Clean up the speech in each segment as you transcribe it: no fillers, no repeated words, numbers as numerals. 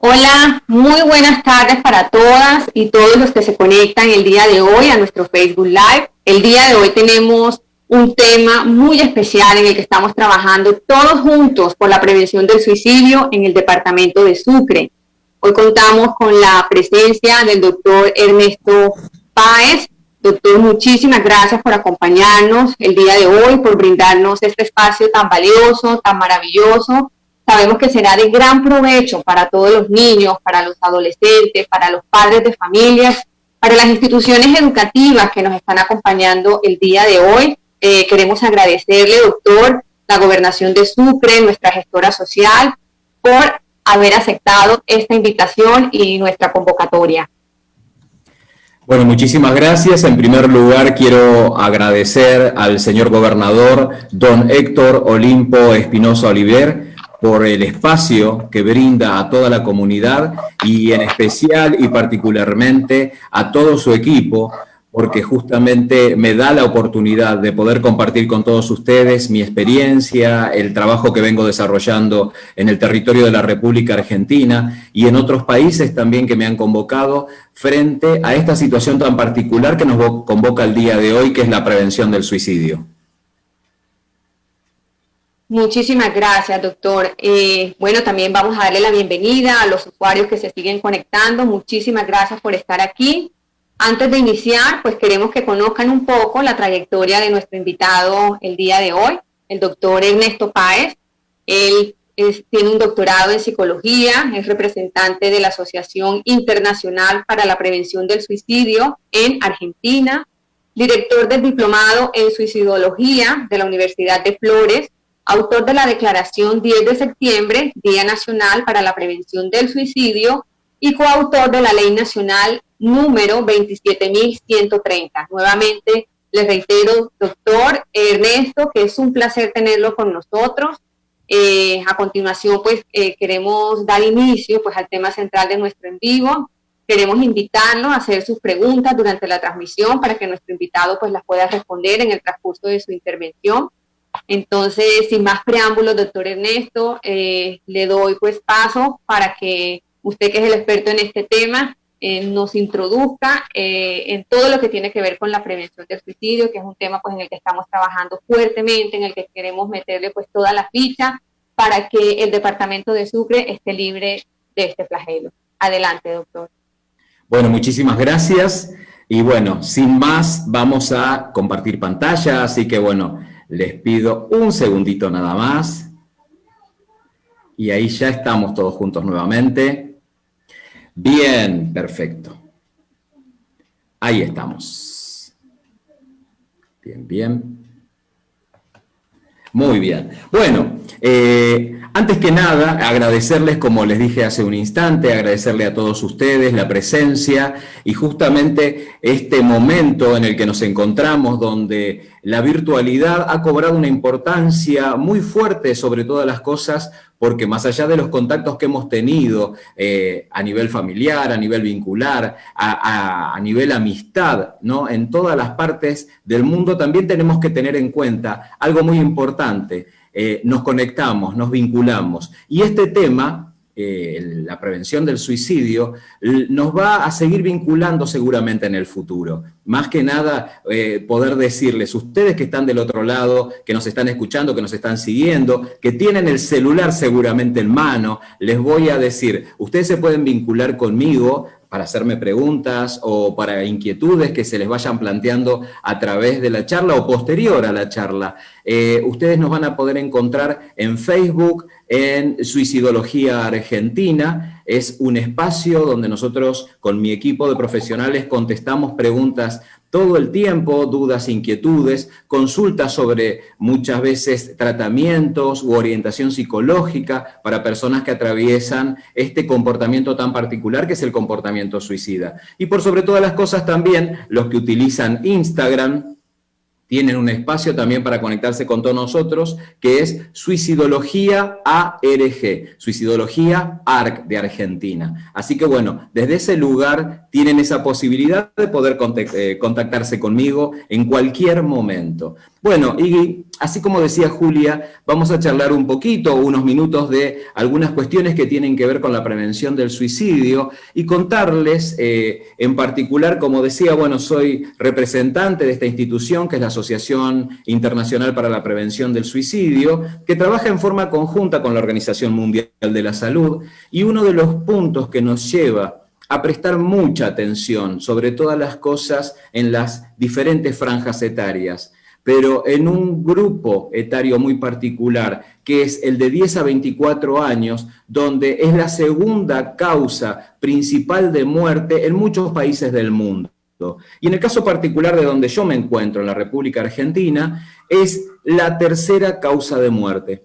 Hola, muy buenas tardes para todas y todos los que se conectan el día de hoy a nuestro Facebook Live. El día de hoy tenemos un tema muy especial en el que estamos trabajando todos juntos por la prevención del suicidio en el departamento de Sucre. Hoy contamos con la presencia del doctor Ernesto Páez. Doctor, muchísimas gracias por acompañarnos el día de hoy, por brindarnos este espacio tan valioso, tan maravilloso. Sabemos que será de gran provecho para todos los niños, para los adolescentes, para los padres de familias, para las instituciones educativas que nos están acompañando el día de hoy. Queremos agradecerle, doctor, la Gobernación de Sucre, nuestra gestora social, por haber aceptado esta invitación y nuestra convocatoria. Bueno, muchísimas gracias. En primer lugar, quiero agradecer al señor gobernador, don Héctor Olimpo Espinosa Oliver, por el espacio que brinda a toda la comunidad y en especial y particularmente a todo su equipo, porque justamente me da la oportunidad de poder compartir con todos ustedes mi experiencia, el trabajo que vengo desarrollando en el territorio de la República Argentina y en otros países también que me han convocado frente a esta situación tan particular que nos convoca el día de hoy, que es la prevención del suicidio. Muchísimas gracias, doctor. Bueno, también vamos a darle la bienvenida a los usuarios que se siguen conectando. Muchísimas gracias por estar aquí. Antes de iniciar, pues queremos que conozcan un poco la trayectoria de nuestro invitado el día de hoy, el doctor Ernesto Páez. Él tiene un doctorado en psicología, es representante de la Asociación Internacional para la Prevención del Suicidio en Argentina, director del diplomado en suicidología de la Universidad de Flores, autor de la Declaración 10 de septiembre, Día Nacional para la Prevención del Suicidio, y coautor de la Ley Nacional número 27.130. Nuevamente, les reitero, doctor Ernesto, que es un placer tenerlo con nosotros. A continuación, pues, queremos dar inicio pues, al tema central de nuestro en vivo. Queremos invitarlo a hacer sus preguntas durante la transmisión para que nuestro invitado pues, las pueda responder en el transcurso de su intervención. Entonces, sin más preámbulos, doctor Ernesto, le doy pues paso para que usted, que es el experto en este tema, nos introduzca en todo lo que tiene que ver con la prevención del suicidio, que es un tema pues en el que estamos trabajando fuertemente, en el que queremos meterle pues toda la ficha para que el departamento de Sucre esté libre de este flagelo. Adelante, doctor. Bueno, muchísimas gracias. Y bueno, sin más, vamos a compartir pantalla, así que bueno, les pido un segundito nada más. Y ahí ya estamos todos juntos nuevamente. Bien, perfecto. Ahí estamos. Bien, bien. Muy bien. Bueno, antes que nada, agradecerles, como les dije hace un instante, agradecerle a todos ustedes la presencia y justamente este momento en el que nos encontramos, donde la virtualidad ha cobrado una importancia muy fuerte sobre todas las cosas, porque más allá de los contactos que hemos tenido a nivel familiar, a nivel vincular, a nivel amistad, ¿no? En todas las partes del mundo también tenemos que tener en cuenta algo muy importante. Nos conectamos, nos vinculamos. Y este tema, la prevención del suicidio, nos va a seguir vinculando seguramente en el futuro. Más que nada, poder decirles, ustedes que están del otro lado, que nos están escuchando, que nos están siguiendo, que tienen el celular seguramente en mano, les voy a decir, ustedes se pueden vincular conmigo para hacerme preguntas o para inquietudes que se les vayan planteando a través de la charla o posterior a la charla. Ustedes nos van a poder encontrar en Facebook, en Suicidología Argentina. Es un espacio donde nosotros con mi equipo de profesionales contestamos preguntas todo el tiempo, dudas, inquietudes, consultas sobre muchas veces tratamientos u orientación psicológica para personas que atraviesan este comportamiento tan particular que es el comportamiento suicida. Y por sobre todas las cosas también, los que utilizan Instagram tienen un espacio también para conectarse con todos nosotros, que es Suicidología ARG, Suicidología ARG de Argentina. Así que bueno, desde ese lugar tienen esa posibilidad de poder contactarse conmigo en cualquier momento. Bueno, y así como decía Julia, vamos a charlar un poquito, unos minutos de algunas cuestiones que tienen que ver con la prevención del suicidio y contarles en particular, como decía, bueno, soy representante de esta institución que es la Asociación Internacional para la Prevención del Suicidio, que trabaja en forma conjunta con la Organización Mundial de la Salud, y uno de los puntos que nos lleva a prestar mucha atención sobre todas las cosas en las diferentes franjas etarias, pero en un grupo etario muy particular, que es el de 10 a 24 años, donde es la segunda causa principal de muerte en muchos países del mundo. Y en el caso particular de donde yo me encuentro, en la República Argentina, es la tercera causa de muerte.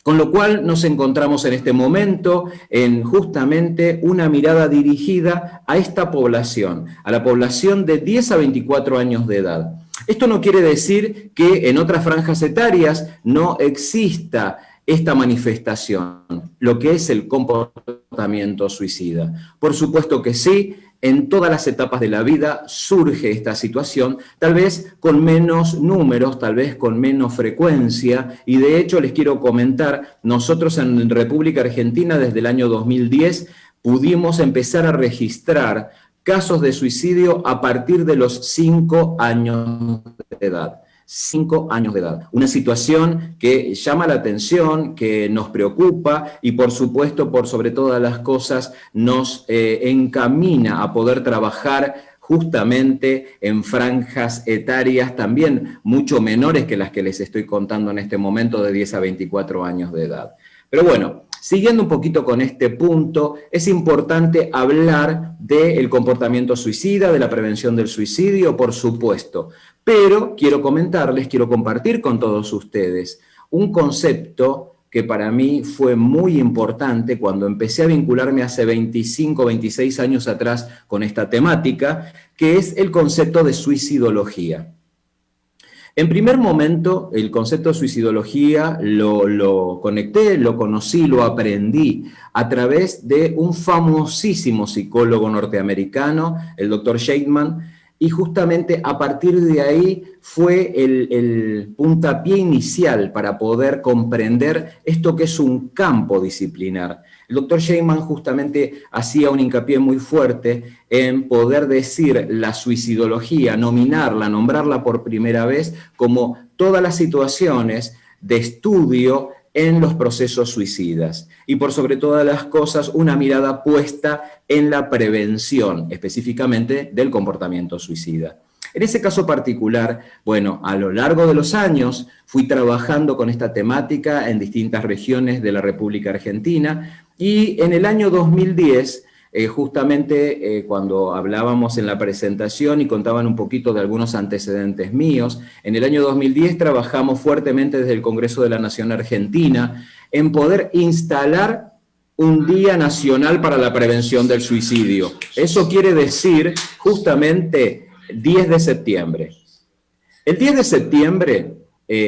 Con lo cual nos encontramos en este momento en justamente una mirada dirigida a esta población, a la población de 10 a 24 años de edad. Esto no quiere decir que en otras franjas etarias no exista esta manifestación, lo que es el comportamiento suicida. Por supuesto que sí, en todas las etapas de la vida surge esta situación, tal vez con menos números, tal vez con menos frecuencia, y de hecho les quiero comentar, nosotros en República Argentina desde el año 2010 pudimos empezar a registrar casos de suicidio a partir de los 5 años de edad. 5 años de edad. Una situación que llama la atención, que nos preocupa y por supuesto, por sobre todas las cosas, nos encamina a poder trabajar justamente en franjas etarias también mucho menores que las que les estoy contando en este momento de 10 a 24 años de edad. Pero bueno, siguiendo un poquito con este punto, es importante hablar del comportamiento suicida, de la prevención del suicidio, por supuesto. Pero quiero comentarles, quiero compartir con todos ustedes un concepto que para mí fue muy importante cuando empecé a vincularme hace 25, 26 años atrás con esta temática, que es el concepto de suicidología. En primer momento, el concepto de suicidología lo conecté, lo conocí, lo aprendí a través de un famosísimo psicólogo norteamericano, el Dr. Shademan, y justamente a partir de ahí fue el puntapié inicial para poder comprender esto que es un campo disciplinar. El doctor Shademan justamente hacía un hincapié muy fuerte en poder decir la suicidología, nominarla, nombrarla por primera vez como todas las situaciones de estudio en los procesos suicidas. Y por sobre todas las cosas, una mirada puesta en la prevención, específicamente del comportamiento suicida. En ese caso particular, bueno, a lo largo de los años fui trabajando con esta temática en distintas regiones de la República Argentina y en el año 2010, justamente cuando hablábamos en la presentación y contaban un poquito de algunos antecedentes míos, en el año 2010 trabajamos fuertemente desde el Congreso de la Nación Argentina en poder instalar un Día Nacional para la Prevención del Suicidio. Eso quiere decir justamente 10 de septiembre. El 10 de septiembre,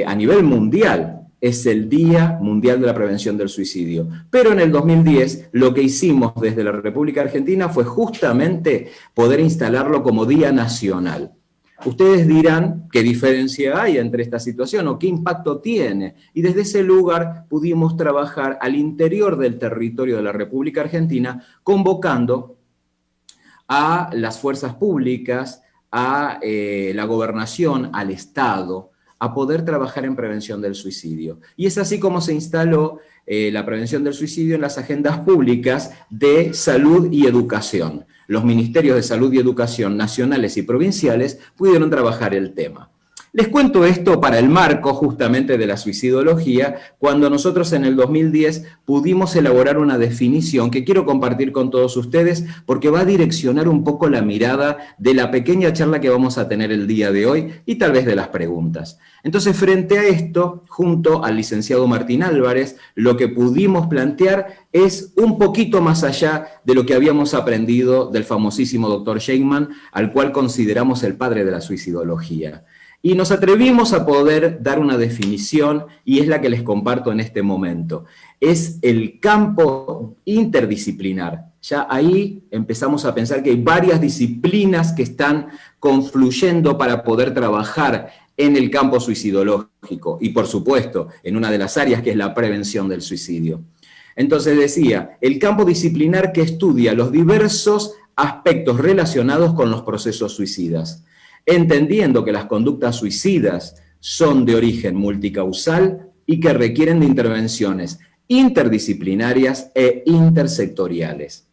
a nivel mundial, es el Día Mundial de la Prevención del Suicidio. Pero en el 2010 lo que hicimos desde la República Argentina fue justamente poder instalarlo como Día Nacional. Ustedes dirán qué diferencia hay entre esta situación o qué impacto tiene. Y desde ese lugar pudimos trabajar al interior del territorio de la República Argentina, convocando a las fuerzas públicas, a la gobernación, al Estado, a poder trabajar en prevención del suicidio. Y es así como se instaló la prevención del suicidio en las agendas públicas de salud y educación. Los ministerios de salud y educación nacionales y provinciales pudieron trabajar el tema. Les cuento esto para el marco justamente de la suicidología, cuando nosotros en el 2010 pudimos elaborar una definición que quiero compartir con todos ustedes porque va a direccionar un poco la mirada de la pequeña charla que vamos a tener el día de hoy y tal vez de las preguntas. Entonces, frente a esto, junto al licenciado Martín Álvarez, lo que pudimos plantear es un poquito más allá de lo que habíamos aprendido del famosísimo Dr. Shademan, al cual consideramos el padre de la suicidología. Y nos atrevimos a poder dar una definición, y es la que les comparto en este momento. Es el campo interdisciplinar. Ya ahí empezamos a pensar que hay varias disciplinas que están confluyendo para poder trabajar en el campo suicidológico y, por supuesto, en una de las áreas que es la prevención del suicidio. Entonces decía, el campo disciplinar que estudia los diversos aspectos relacionados con los procesos suicidas, entendiendo que las conductas suicidas son de origen multicausal y que requieren de intervenciones interdisciplinarias e intersectoriales.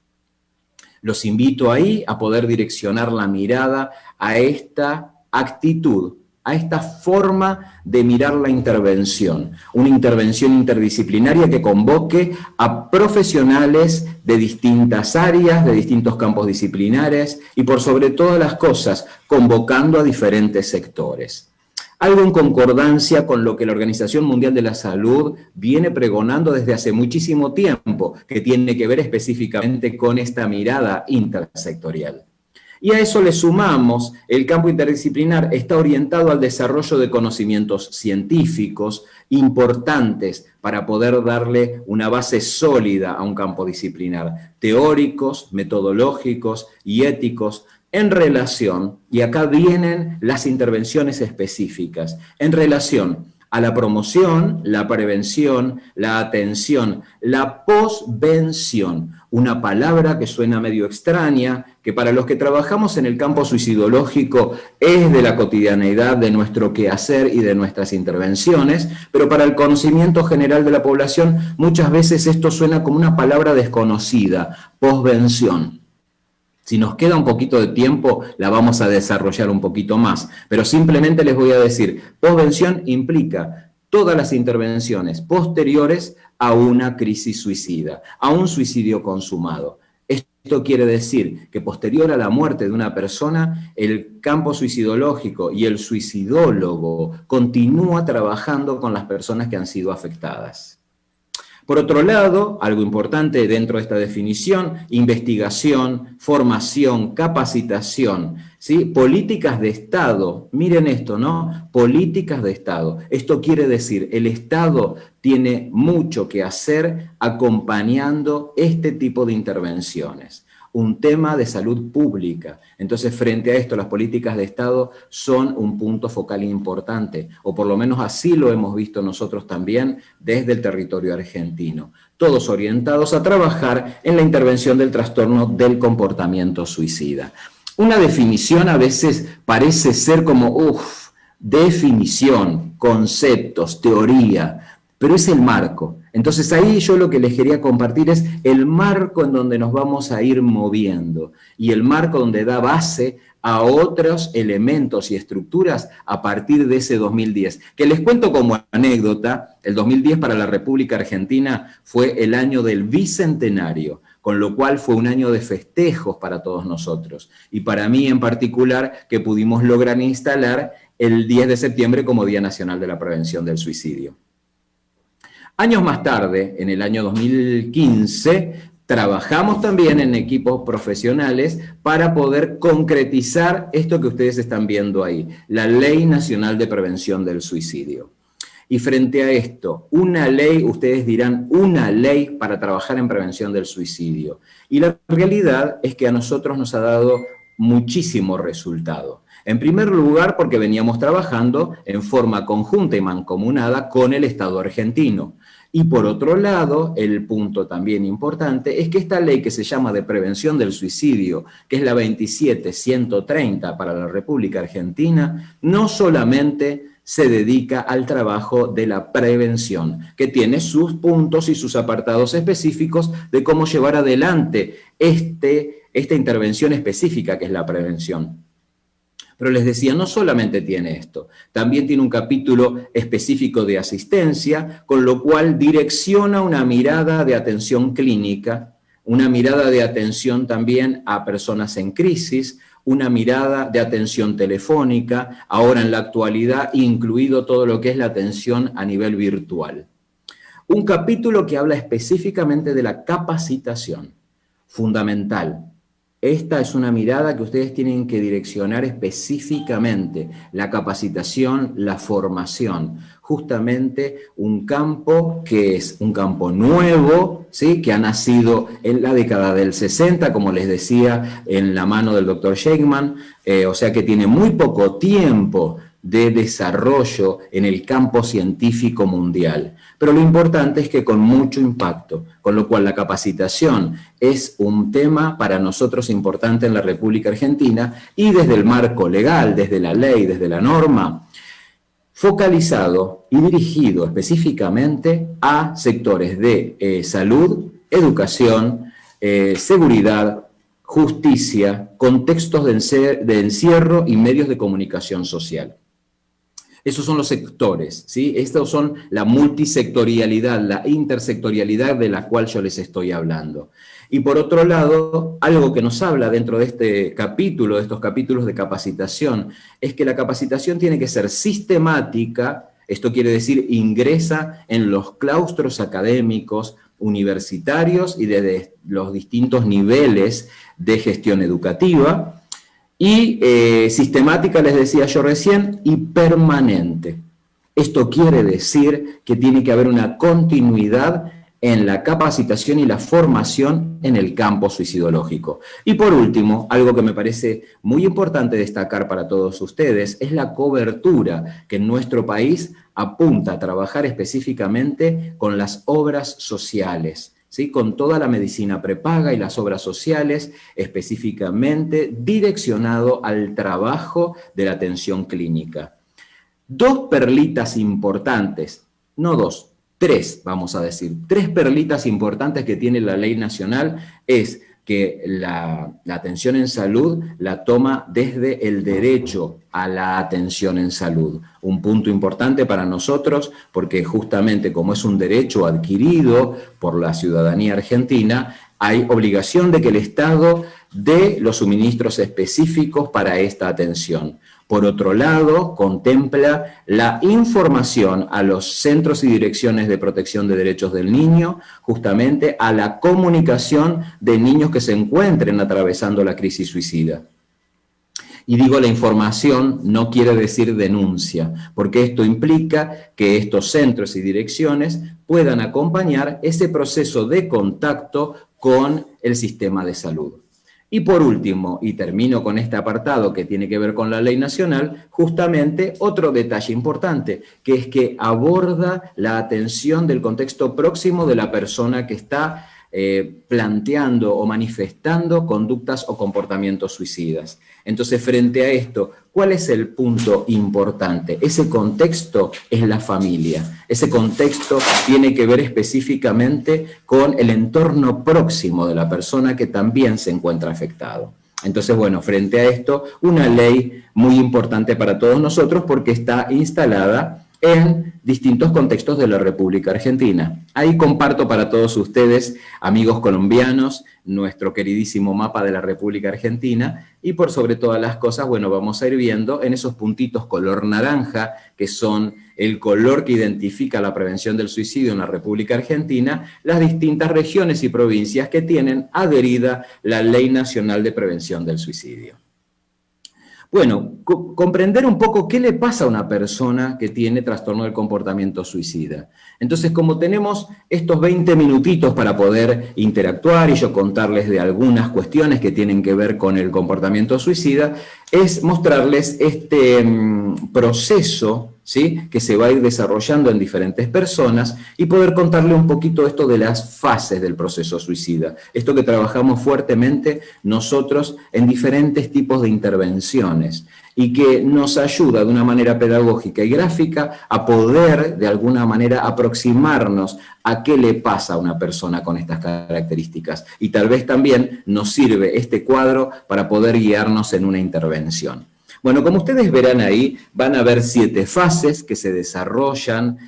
Los invito ahí a poder direccionar la mirada a esta actitud, a esta forma de mirar la intervención, una intervención interdisciplinaria que convoque a profesionales de distintas áreas, de distintos campos disciplinares y por sobre todas las cosas, convocando a diferentes sectores. Algo en concordancia con lo que la Organización Mundial de la Salud viene pregonando desde hace muchísimo tiempo, que tiene que ver específicamente con esta mirada intersectorial. Y a eso le sumamos, el campo interdisciplinar está orientado al desarrollo de conocimientos científicos importantes para poder darle una base sólida a un campo disciplinar, teóricos, metodológicos y éticos, en relación, y acá vienen las intervenciones específicas, en relación a la promoción, la prevención, la atención, la posvención, una palabra que suena medio extraña, que para los que trabajamos en el campo suicidológico es de la cotidianeidad de nuestro quehacer y de nuestras intervenciones, pero para el conocimiento general de la población muchas veces esto suena como una palabra desconocida, posvención. Si nos queda un poquito de tiempo, la vamos a desarrollar un poquito más, pero simplemente les voy a decir, posvención implica todas las intervenciones posteriores a una crisis suicida, a un suicidio consumado. Esto quiere decir que posterior a la muerte de una persona, el campo suicidológico y el suicidólogo continúa trabajando con las personas que han sido afectadas. Por otro lado, algo importante dentro de esta definición, investigación, formación, capacitación, ¿sí? Políticas de Estado, miren esto, ¿no? Políticas de Estado. Esto quiere decir, el Estado tiene mucho que hacer acompañando este tipo de intervenciones. Un tema de salud pública. Entonces, frente a esto, las políticas de Estado son un punto focal importante, o por lo menos así lo hemos visto nosotros también desde el territorio argentino. Todos orientados a trabajar en la intervención del trastorno del comportamiento suicida. Una definición a veces parece ser como, definición, conceptos, teoría, pero es el marco. Entonces ahí yo lo que les quería compartir es el marco en donde nos vamos a ir moviendo y el marco donde da base a otros elementos y estructuras a partir de ese 2010. Que les cuento como anécdota, el 2010 para la República Argentina fue el año del bicentenario, con lo cual fue un año de festejos para todos nosotros. Y para mí en particular, que pudimos lograr instalar el 10 de septiembre como Día Nacional de la Prevención del Suicidio. Años más tarde, en el año 2015, trabajamos también en equipos profesionales para poder concretizar esto que ustedes están viendo ahí, la Ley Nacional de Prevención del Suicidio. Y frente a esto, una ley, ustedes dirán, una ley para trabajar en prevención del suicidio. Y la realidad es que a nosotros nos ha dado muchísimo resultado. En primer lugar, porque veníamos trabajando en forma conjunta y mancomunada con el Estado argentino. Y por otro lado, el punto también importante es que esta ley que se llama de prevención del suicidio, que es la 27130 para la República Argentina, no solamente se dedica al trabajo de la prevención, que tiene sus puntos y sus apartados específicos de cómo llevar adelante esta intervención específica que es la prevención. Pero les decía, no solamente tiene esto, también tiene un capítulo específico de asistencia, con lo cual direcciona una mirada de atención clínica, una mirada de atención también a personas en crisis, una mirada de atención telefónica, ahora en la actualidad incluido todo lo que es la atención a nivel virtual. Un capítulo que habla específicamente de la capacitación, fundamental. Esta es una mirada que ustedes tienen que direccionar específicamente, la capacitación, la formación, justamente un campo que es un campo nuevo, ¿sí? Que ha nacido en la década del 60, como les decía, en la mano del doctor Sheikman, o sea que tiene muy poco tiempo de desarrollo en el campo científico mundial. Pero lo importante es que con mucho impacto, con lo cual la capacitación es un tema para nosotros importante en la República Argentina y desde el marco legal, desde la ley, desde la norma, focalizado y dirigido específicamente a sectores de salud, educación, seguridad, justicia, contextos de encierro y medios de comunicación social. Esos son los sectores, ¿sí? Estos son la multisectorialidad, la intersectorialidad de la cual yo les estoy hablando. Y por otro lado, algo que nos habla dentro de este capítulo, de estos capítulos de capacitación, es que la capacitación tiene que ser sistemática. Esto quiere decir ingresa en los claustros académicos, universitarios y desde los distintos niveles de gestión educativa, y sistemática, les decía yo recién, y permanente. Esto quiere decir que tiene que haber una continuidad en la capacitación y la formación en el campo suicidológico. Y por último, algo que me parece muy importante destacar para todos ustedes es la cobertura que en nuestro país apunta a trabajar específicamente con las obras sociales, ¿sí? Con toda la medicina prepaga y las obras sociales, específicamente direccionado al trabajo de la atención clínica. Dos perlitas importantes, no dos, tres, vamos a decir, tres perlitas importantes que tiene la ley nacional es que la atención en salud la toma desde el derecho a la atención en salud. Un punto importante para nosotros porque justamente como es un derecho adquirido por la ciudadanía argentina, hay obligación de que el Estado dé los suministros específicos para esta atención. Por otro lado, contempla la información a los centros y direcciones de protección de derechos del niño, justamente a la comunicación de niños que se encuentren atravesando la crisis suicida. Y digo la información no quiere decir denuncia, porque esto implica que estos centros y direcciones puedan acompañar ese proceso de contacto con el sistema de salud. Y por último, y termino con este apartado que tiene que ver con la ley nacional, justamente otro detalle importante, que es que aborda la atención del contexto próximo de la persona que está planteando o manifestando conductas o comportamientos suicidas. Entonces, frente a esto, ¿cuál es el punto importante? Ese contexto es la familia. Ese contexto tiene que ver específicamente con el entorno próximo de la persona que también se encuentra afectado. Entonces, bueno, frente a esto, una ley muy importante para todos nosotros porque está instalada en distintos contextos de la República Argentina. Ahí comparto para todos ustedes, amigos colombianos, nuestro queridísimo mapa de la República Argentina y por sobre todas las cosas, bueno, vamos a ir viendo en esos puntitos color naranja, que son el color que identifica la prevención del suicidio en la República Argentina, las distintas regiones y provincias que tienen adherida la Ley Nacional de Prevención del Suicidio. Bueno, comprender un poco qué le pasa a una persona que tiene trastorno del comportamiento suicida. Entonces, como tenemos estos 20 minutitos para poder interactuar y yo contarles de algunas cuestiones que tienen que ver con el comportamiento suicida, es mostrarles este proceso, ¿sí?, que se va a ir desarrollando en diferentes personas y poder contarle un poquito esto de las fases del proceso suicida. Esto que trabajamos fuertemente nosotros en diferentes tipos de intervenciones y que nos ayuda de una manera pedagógica y gráfica a poder de alguna manera aproximarnos a qué le pasa a una persona con estas características. Y tal vez también nos sirve este cuadro para poder guiarnos en una intervención. Bueno, como ustedes verán ahí, van a ver 7 fases que se desarrollan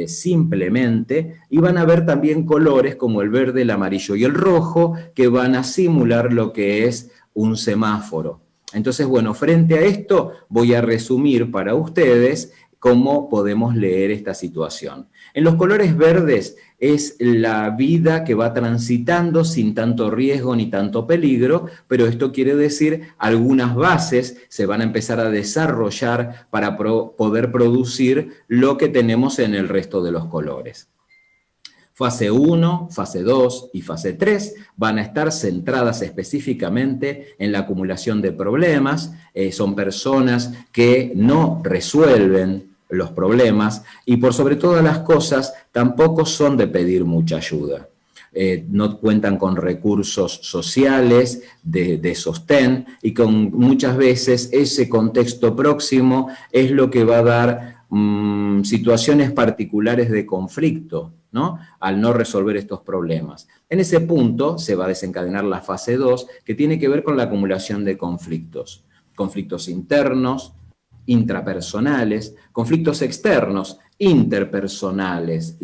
simplemente y van a ver también colores como el verde, el amarillo y el rojo que van a simular lo que es un semáforo. Entonces, bueno, frente a esto voy a resumir para ustedes cómo podemos leer esta situación. En los colores verdes es la vida que va transitando sin tanto riesgo ni tanto peligro, pero esto quiere decir algunas bases se van a empezar a desarrollar para poder producir lo que tenemos en el resto de los colores. Fase 1, fase 2 y fase 3 van a estar centradas específicamente en la acumulación de problemas. Son personas que no resuelven los problemas y por sobre todas las cosas tampoco son de pedir mucha ayuda. No cuentan con recursos sociales de sostén y con muchas veces ese contexto próximo es lo que va a dar situaciones particulares de conflicto, ¿no? Al no resolver estos problemas. En ese punto se va a desencadenar la fase 2, que tiene que ver con la acumulación de conflictos. Conflictos internos, intrapersonales, conflictos externos, interpersonales,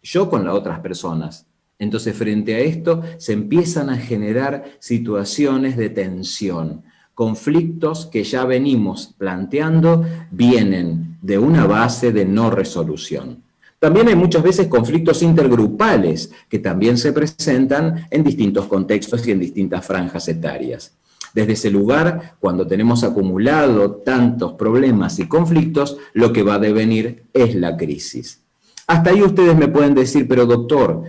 yo con las otras personas. Entonces, frente a esto, se empiezan a generar situaciones de tensión. Conflictos que ya venimos planteando vienen de una base de no resolución. También hay muchas veces conflictos intergrupales que también se presentan en distintos contextos y en distintas franjas etarias. Desde ese lugar, cuando tenemos acumulado tantos problemas y conflictos, lo que va a devenir es la crisis. Hasta ahí ustedes me pueden decir, pero doctor,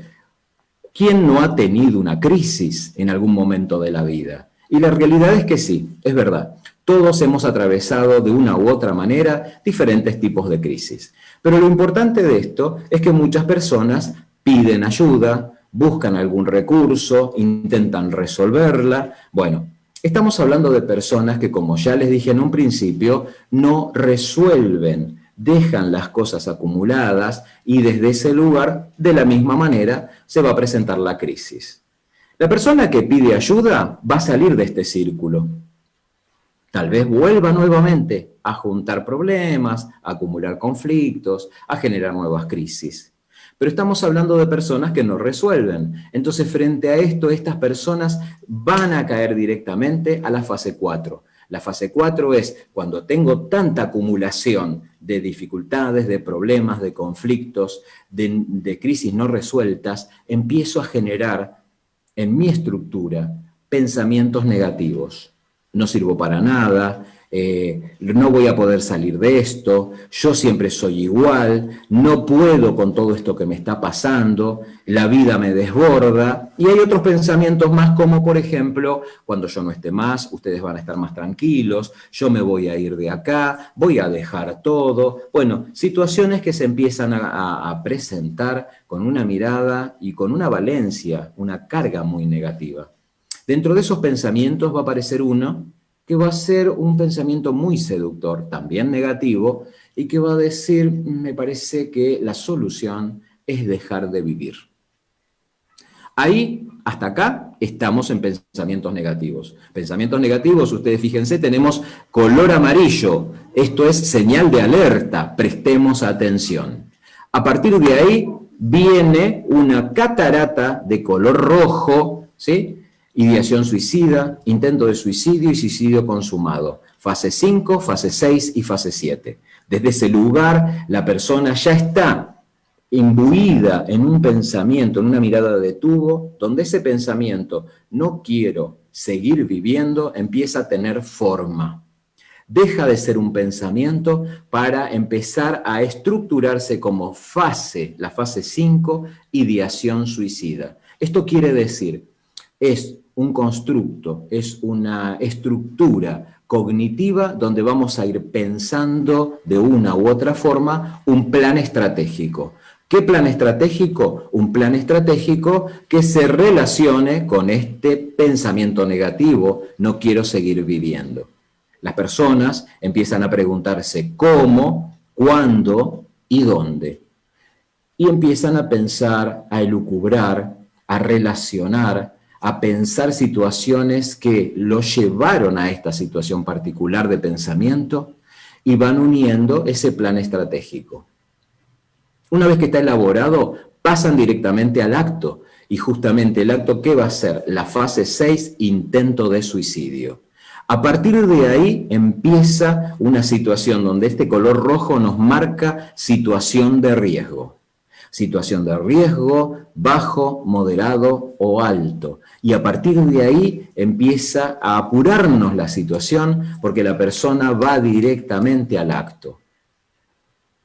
¿quién no ha tenido una crisis en algún momento de la vida? Y la realidad es que sí, es verdad. Todos hemos atravesado de una u otra manera diferentes tipos de crisis. Pero lo importante de esto es que muchas personas piden ayuda, buscan algún recurso, intentan resolverla. Bueno, estamos hablando de personas que, como ya les dije en un principio, no resuelven, dejan las cosas acumuladas y desde ese lugar, de la misma manera, se va a presentar la crisis. La persona que pide ayuda va a salir de este círculo. Tal vez vuelva nuevamente a juntar problemas, a acumular conflictos, a generar nuevas crisis. Pero estamos hablando de personas que no resuelven. Entonces, frente a esto, estas personas van a caer directamente a la fase 4. La fase 4 es cuando tengo tanta acumulación de dificultades, de problemas, de conflictos, de crisis no resueltas, empiezo a generar en mi estructura pensamientos negativos. No sirvo para nada, no voy a poder salir de esto, yo siempre soy igual, no puedo con todo esto que me está pasando, la vida me desborda. Y hay otros pensamientos más como, por ejemplo, cuando yo no esté más, ustedes van a estar más tranquilos, yo me voy a ir de acá, voy a dejar todo. Bueno, situaciones que se empiezan a presentar con una mirada y con una valencia, una carga muy negativa. Dentro de esos pensamientos va a aparecer uno que va a ser un pensamiento muy seductor, también negativo, y que va a decir, me parece que la solución es dejar de vivir. Ahí, hasta acá, estamos en pensamientos negativos. Pensamientos negativos, ustedes fíjense, tenemos color amarillo. Esto es señal de alerta, prestemos atención. A partir de ahí viene una catarata de color rojo, ¿sí? Ideación suicida, intento de suicidio y suicidio consumado. Fase 5, fase 6 y fase 7. Desde ese lugar, la persona ya está imbuida en un pensamiento, en una mirada de tubo, donde ese pensamiento, no quiero seguir viviendo, empieza a tener forma. Deja de ser un pensamiento para empezar a estructurarse como fase, la fase 5, ideación suicida. Esto quiere decir, es un constructo, es una estructura cognitiva donde vamos a ir pensando de una u otra forma un plan estratégico. ¿Qué plan estratégico? Un plan estratégico que se relacione con este pensamiento negativo, no quiero seguir viviendo. Las personas empiezan a preguntarse cómo, cuándo y dónde. Y empiezan a pensar, a elucubrar, a relacionar, a pensar situaciones que lo llevaron a esta situación particular de pensamiento y van uniendo ese plan estratégico. Una vez que está elaborado, pasan directamente al acto. Y justamente el acto, ¿qué va a ser? La fase 6, intento de suicidio. A partir de ahí empieza una situación donde este color rojo nos marca situación de riesgo. Situación de riesgo, bajo, moderado o alto. Y a partir de ahí empieza a apurarnos la situación porque la persona va directamente al acto.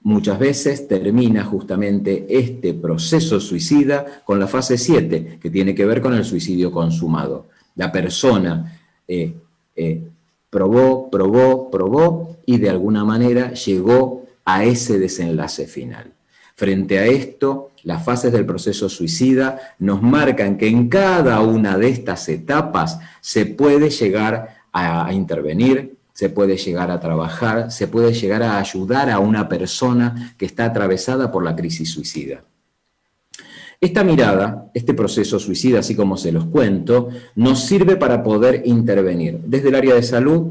muchas veces termina justamente este proceso suicida con la fase 7, que tiene que ver con el suicidio consumado. La persona probó y de alguna manera llegó a ese desenlace final. Frente a esto, las fases del proceso suicida nos marcan que en cada una de estas etapas se puede llegar a intervenir, se puede llegar a trabajar, se puede llegar a ayudar a una persona que está atravesada por la crisis suicida. Esta mirada, este proceso suicida, así como se los cuento, nos sirve para poder intervenir desde el área de salud,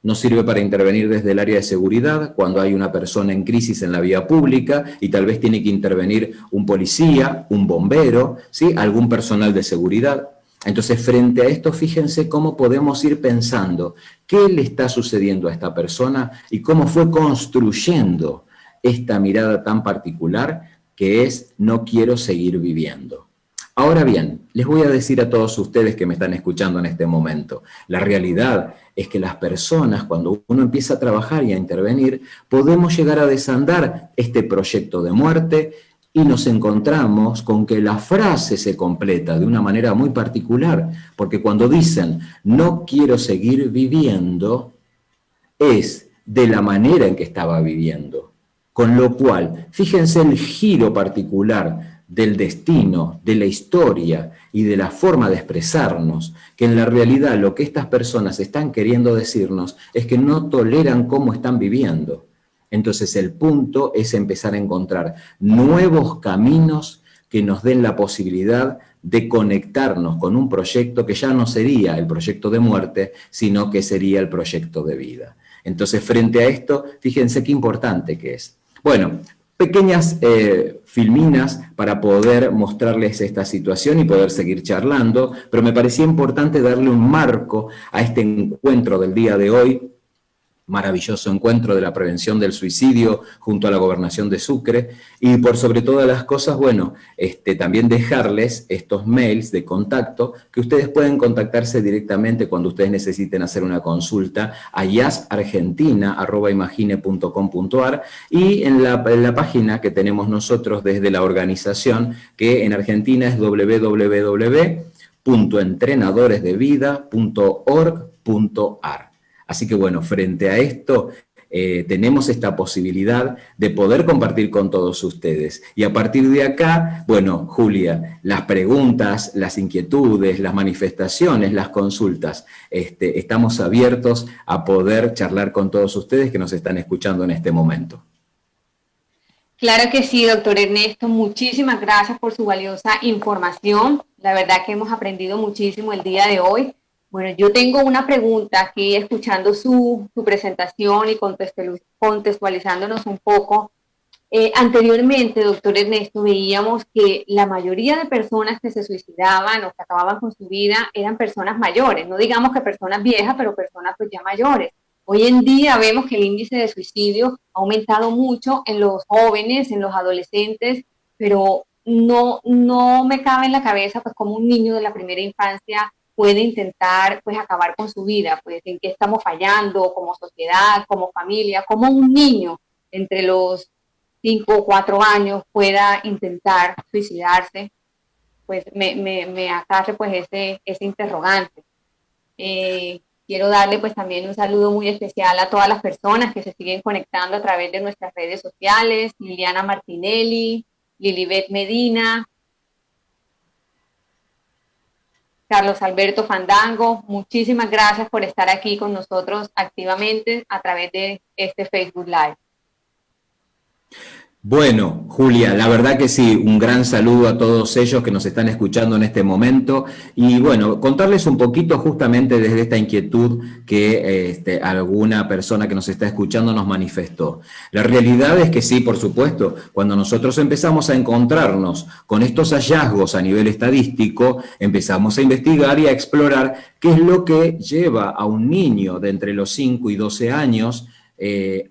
nos sirve para intervenir desde el área de seguridad, cuando hay una persona en crisis en la vía pública y tal vez tiene que intervenir un policía, un bombero, ¿sí? Algún personal de seguridad. Entonces, frente a esto, fíjense cómo podemos ir pensando qué le está sucediendo a esta persona y cómo fue construyendo esta mirada tan particular que es no quiero seguir viviendo. Ahora bien, les voy a decir a todos ustedes que me están escuchando en este momento, la realidad es que las personas, cuando uno empieza a trabajar y a intervenir, podemos llegar a desandar este proyecto de muerte y nos encontramos con que la frase se completa de una manera muy particular, porque cuando dicen no quiero seguir viviendo, es de la manera en que estaba viviendo. Con lo cual, fíjense el giro particular del destino, de la historia y de la forma de expresarnos, que en la realidad lo que estas personas están queriendo decirnos es que no toleran cómo están viviendo. Entonces el punto es empezar a encontrar nuevos caminos que nos den la posibilidad de conectarnos con un proyecto que ya no sería el proyecto de muerte, sino que sería el proyecto de vida. Entonces, frente a esto, fíjense qué importante que es. Bueno, pequeñas filminas para poder mostrarles esta situación y poder seguir charlando, pero me parecía importante darle un marco a este encuentro del día de hoy, maravilloso encuentro de la prevención del suicidio junto a la Gobernación de Sucre, y por sobre todas las cosas, bueno, también dejarles estos mails de contacto que ustedes pueden contactarse directamente cuando ustedes necesiten hacer una consulta a yasargentina@imagine.com.ar y en la página que tenemos nosotros desde la organización, que en Argentina es www.entrenadoresdevida.org.ar. Así que bueno, frente a esto tenemos esta posibilidad de poder compartir con todos ustedes. Y a partir de acá, bueno, Julia, las preguntas, las inquietudes, las manifestaciones, las consultas, estamos abiertos a poder charlar con todos ustedes que nos están escuchando en este momento. Claro que sí, doctor Ernesto, muchísimas gracias por su valiosa información. La verdad que hemos aprendido muchísimo el día de hoy. Bueno, yo tengo una pregunta aquí, escuchando su presentación y contextualizándonos un poco. Anteriormente, doctor Ernesto, veíamos que la mayoría de personas que se suicidaban o que acababan con su vida eran personas mayores, no digamos que personas viejas, pero personas pues ya mayores. Hoy en día vemos que el índice de suicidio ha aumentado mucho en los jóvenes, en los adolescentes, pero no me cabe en la cabeza pues cómo un niño de la primera infancia puede intentar pues acabar con su vida, pues en qué estamos fallando como sociedad, como familia, cómo un niño entre los 5 o 4 años pueda intentar suicidarse, pues me acarre pues ese interrogante. Quiero darle pues también un saludo muy especial a todas las personas que se siguen conectando a través de nuestras redes sociales: Liliana Martinelli, Lilibet Medina, Carlos Alberto Fandango. Muchísimas gracias por estar aquí con nosotros activamente a través de este Facebook Live. Bueno, Julia, la verdad que sí, un gran saludo a todos ellos que nos están escuchando en este momento y bueno, contarles un poquito justamente desde esta inquietud que alguna persona que nos está escuchando nos manifestó. La realidad es que sí, por supuesto, cuando nosotros empezamos a encontrarnos con estos hallazgos a nivel estadístico, empezamos a investigar y a explorar qué es lo que lleva a un niño de entre los 5 y 12 años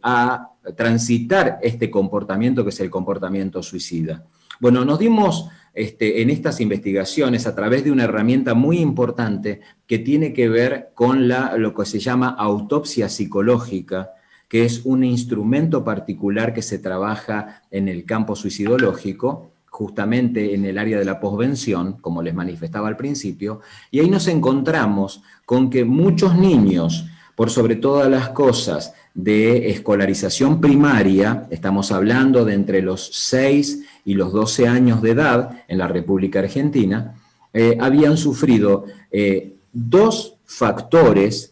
a transitar este comportamiento que es el comportamiento suicida. Bueno, nos dimos en estas investigaciones a través de una herramienta muy importante que tiene que ver con lo que se llama autopsia psicológica, que es un instrumento particular que se trabaja en el campo suicidológico, justamente en el área de la posvención, como les manifestaba al principio, y ahí nos encontramos con que muchos niños, por sobre todas las cosas, de escolarización primaria, estamos hablando de entre los 6 y los 12 años de edad en la República Argentina, habían sufrido dos factores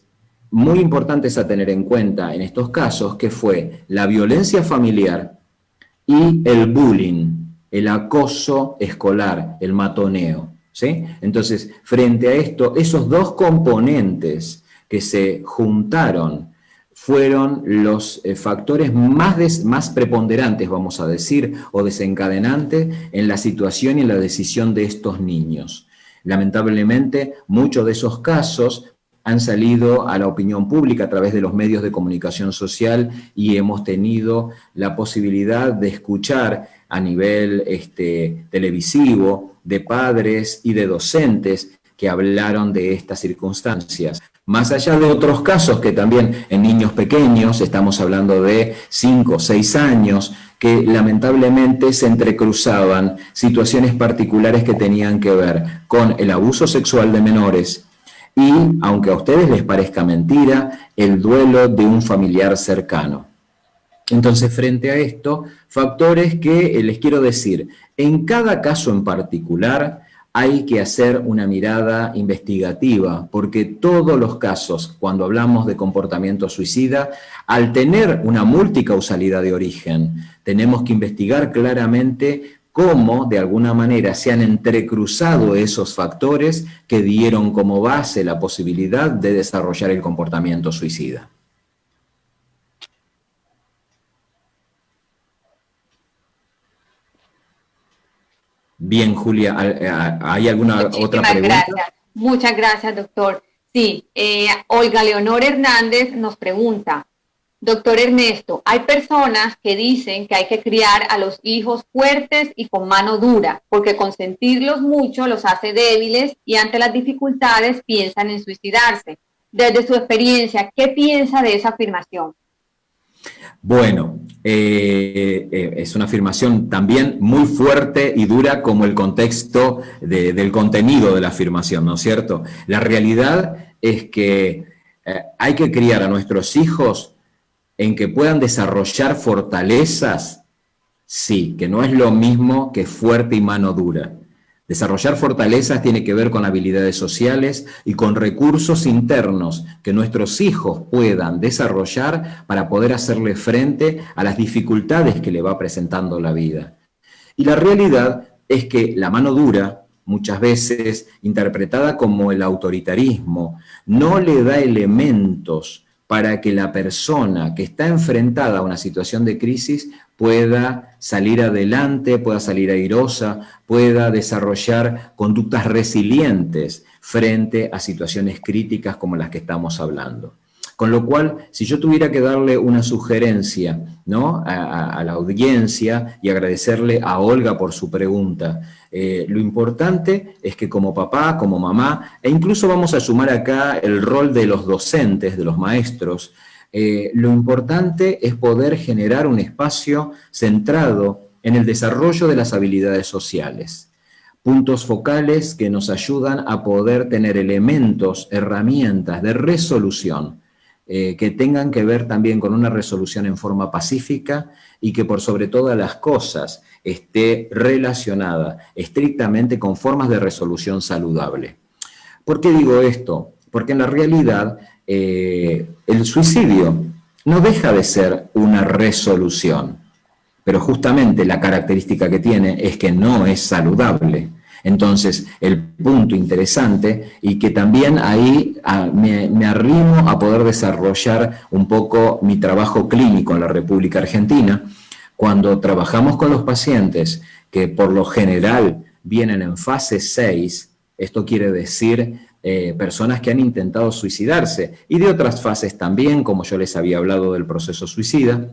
muy importantes a tener en cuenta en estos casos, que fue la violencia familiar y el bullying, el acoso escolar, el matoneo, ¿sí? Entonces, frente a esto, esos dos componentes que se juntaron fueron los factores más preponderantes, vamos a decir, o desencadenantes en la situación y en la decisión de estos niños. Lamentablemente, muchos de esos casos han salido a la opinión pública a través de los medios de comunicación social y hemos tenido la posibilidad de escuchar a nivel televisivo de padres y de docentes que hablaron de estas circunstancias. Más allá de otros casos que también en niños pequeños, estamos hablando de 5 o 6 años, que lamentablemente se entrecruzaban situaciones particulares que tenían que ver con el abuso sexual de menores y, aunque a ustedes les parezca mentira, el duelo de un familiar cercano. Entonces, frente a esto, factores que les quiero decir, en cada caso en particular hay que hacer una mirada investigativa, porque todos los casos, cuando hablamos de comportamiento suicida, al tener una multicausalidad de origen, tenemos que investigar claramente cómo de alguna manera se han entrecruzado esos factores que dieron como base la posibilidad de desarrollar el comportamiento suicida. Bien, Julia, ¿hay alguna otra pregunta? Gracias. Muchas gracias, doctor. Sí, Olga Leonor Hernández nos pregunta, doctor Ernesto, hay personas que dicen que hay que criar a los hijos fuertes y con mano dura, porque consentirlos mucho los hace débiles y ante las dificultades piensan en suicidarse. Desde su experiencia, ¿qué piensa de esa afirmación? Bueno, es una afirmación también muy fuerte y dura como el contexto del contenido de la afirmación, ¿no es cierto? La realidad es que hay que criar a nuestros hijos en que puedan desarrollar fortalezas, sí, que no es lo mismo que fuerte y mano dura. Desarrollar fortalezas tiene que ver con habilidades sociales y con recursos internos que nuestros hijos puedan desarrollar para poder hacerle frente a las dificultades que le va presentando la vida. Y la realidad es que la mano dura, muchas veces interpretada como el autoritarismo, no le da elementos para que la persona que está enfrentada a una situación de crisis pueda salir adelante, pueda salir airosa, pueda desarrollar conductas resilientes frente a situaciones críticas como las que estamos hablando. Con lo cual, si yo tuviera que darle una sugerencia, ¿no?, a la audiencia y agradecerle a Olga por su pregunta, lo importante es que como papá, como mamá, e incluso vamos a sumar acá el rol de los docentes, de los maestros, lo importante es poder generar un espacio centrado en el desarrollo de las habilidades sociales. Puntos focales que nos ayudan a poder tener elementos, herramientas de resolución, que tengan que ver también con una resolución en forma pacífica y que por sobre todas las cosas esté relacionada estrictamente con formas de resolución saludable. ¿Por qué digo esto? Porque en la realidad el suicidio no deja de ser una resolución, pero justamente la característica que tiene es que no es saludable. Entonces, el punto interesante, y que también ahí me arrimo a poder desarrollar un poco mi trabajo clínico en la República Argentina, cuando trabajamos con los pacientes que por lo general vienen en fase 6, esto quiere decir personas que han intentado suicidarse, y de otras fases también, como yo les había hablado del proceso suicida.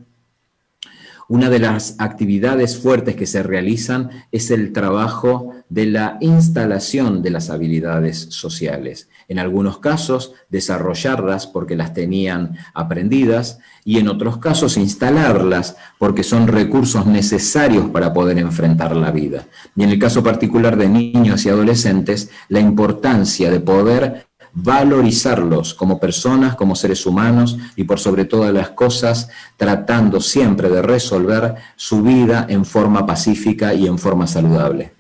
Una de las actividades fuertes que se realizan es el trabajo de la instalación de las habilidades sociales. En algunos casos, desarrollarlas porque las tenían aprendidas y en otros casos instalarlas porque son recursos necesarios para poder enfrentar la vida. Y en el caso particular de niños y adolescentes, la importancia de poder valorizarlos como personas, como seres humanos y por sobre todas las cosas, tratando siempre de resolver su vida en forma pacífica y en forma saludable.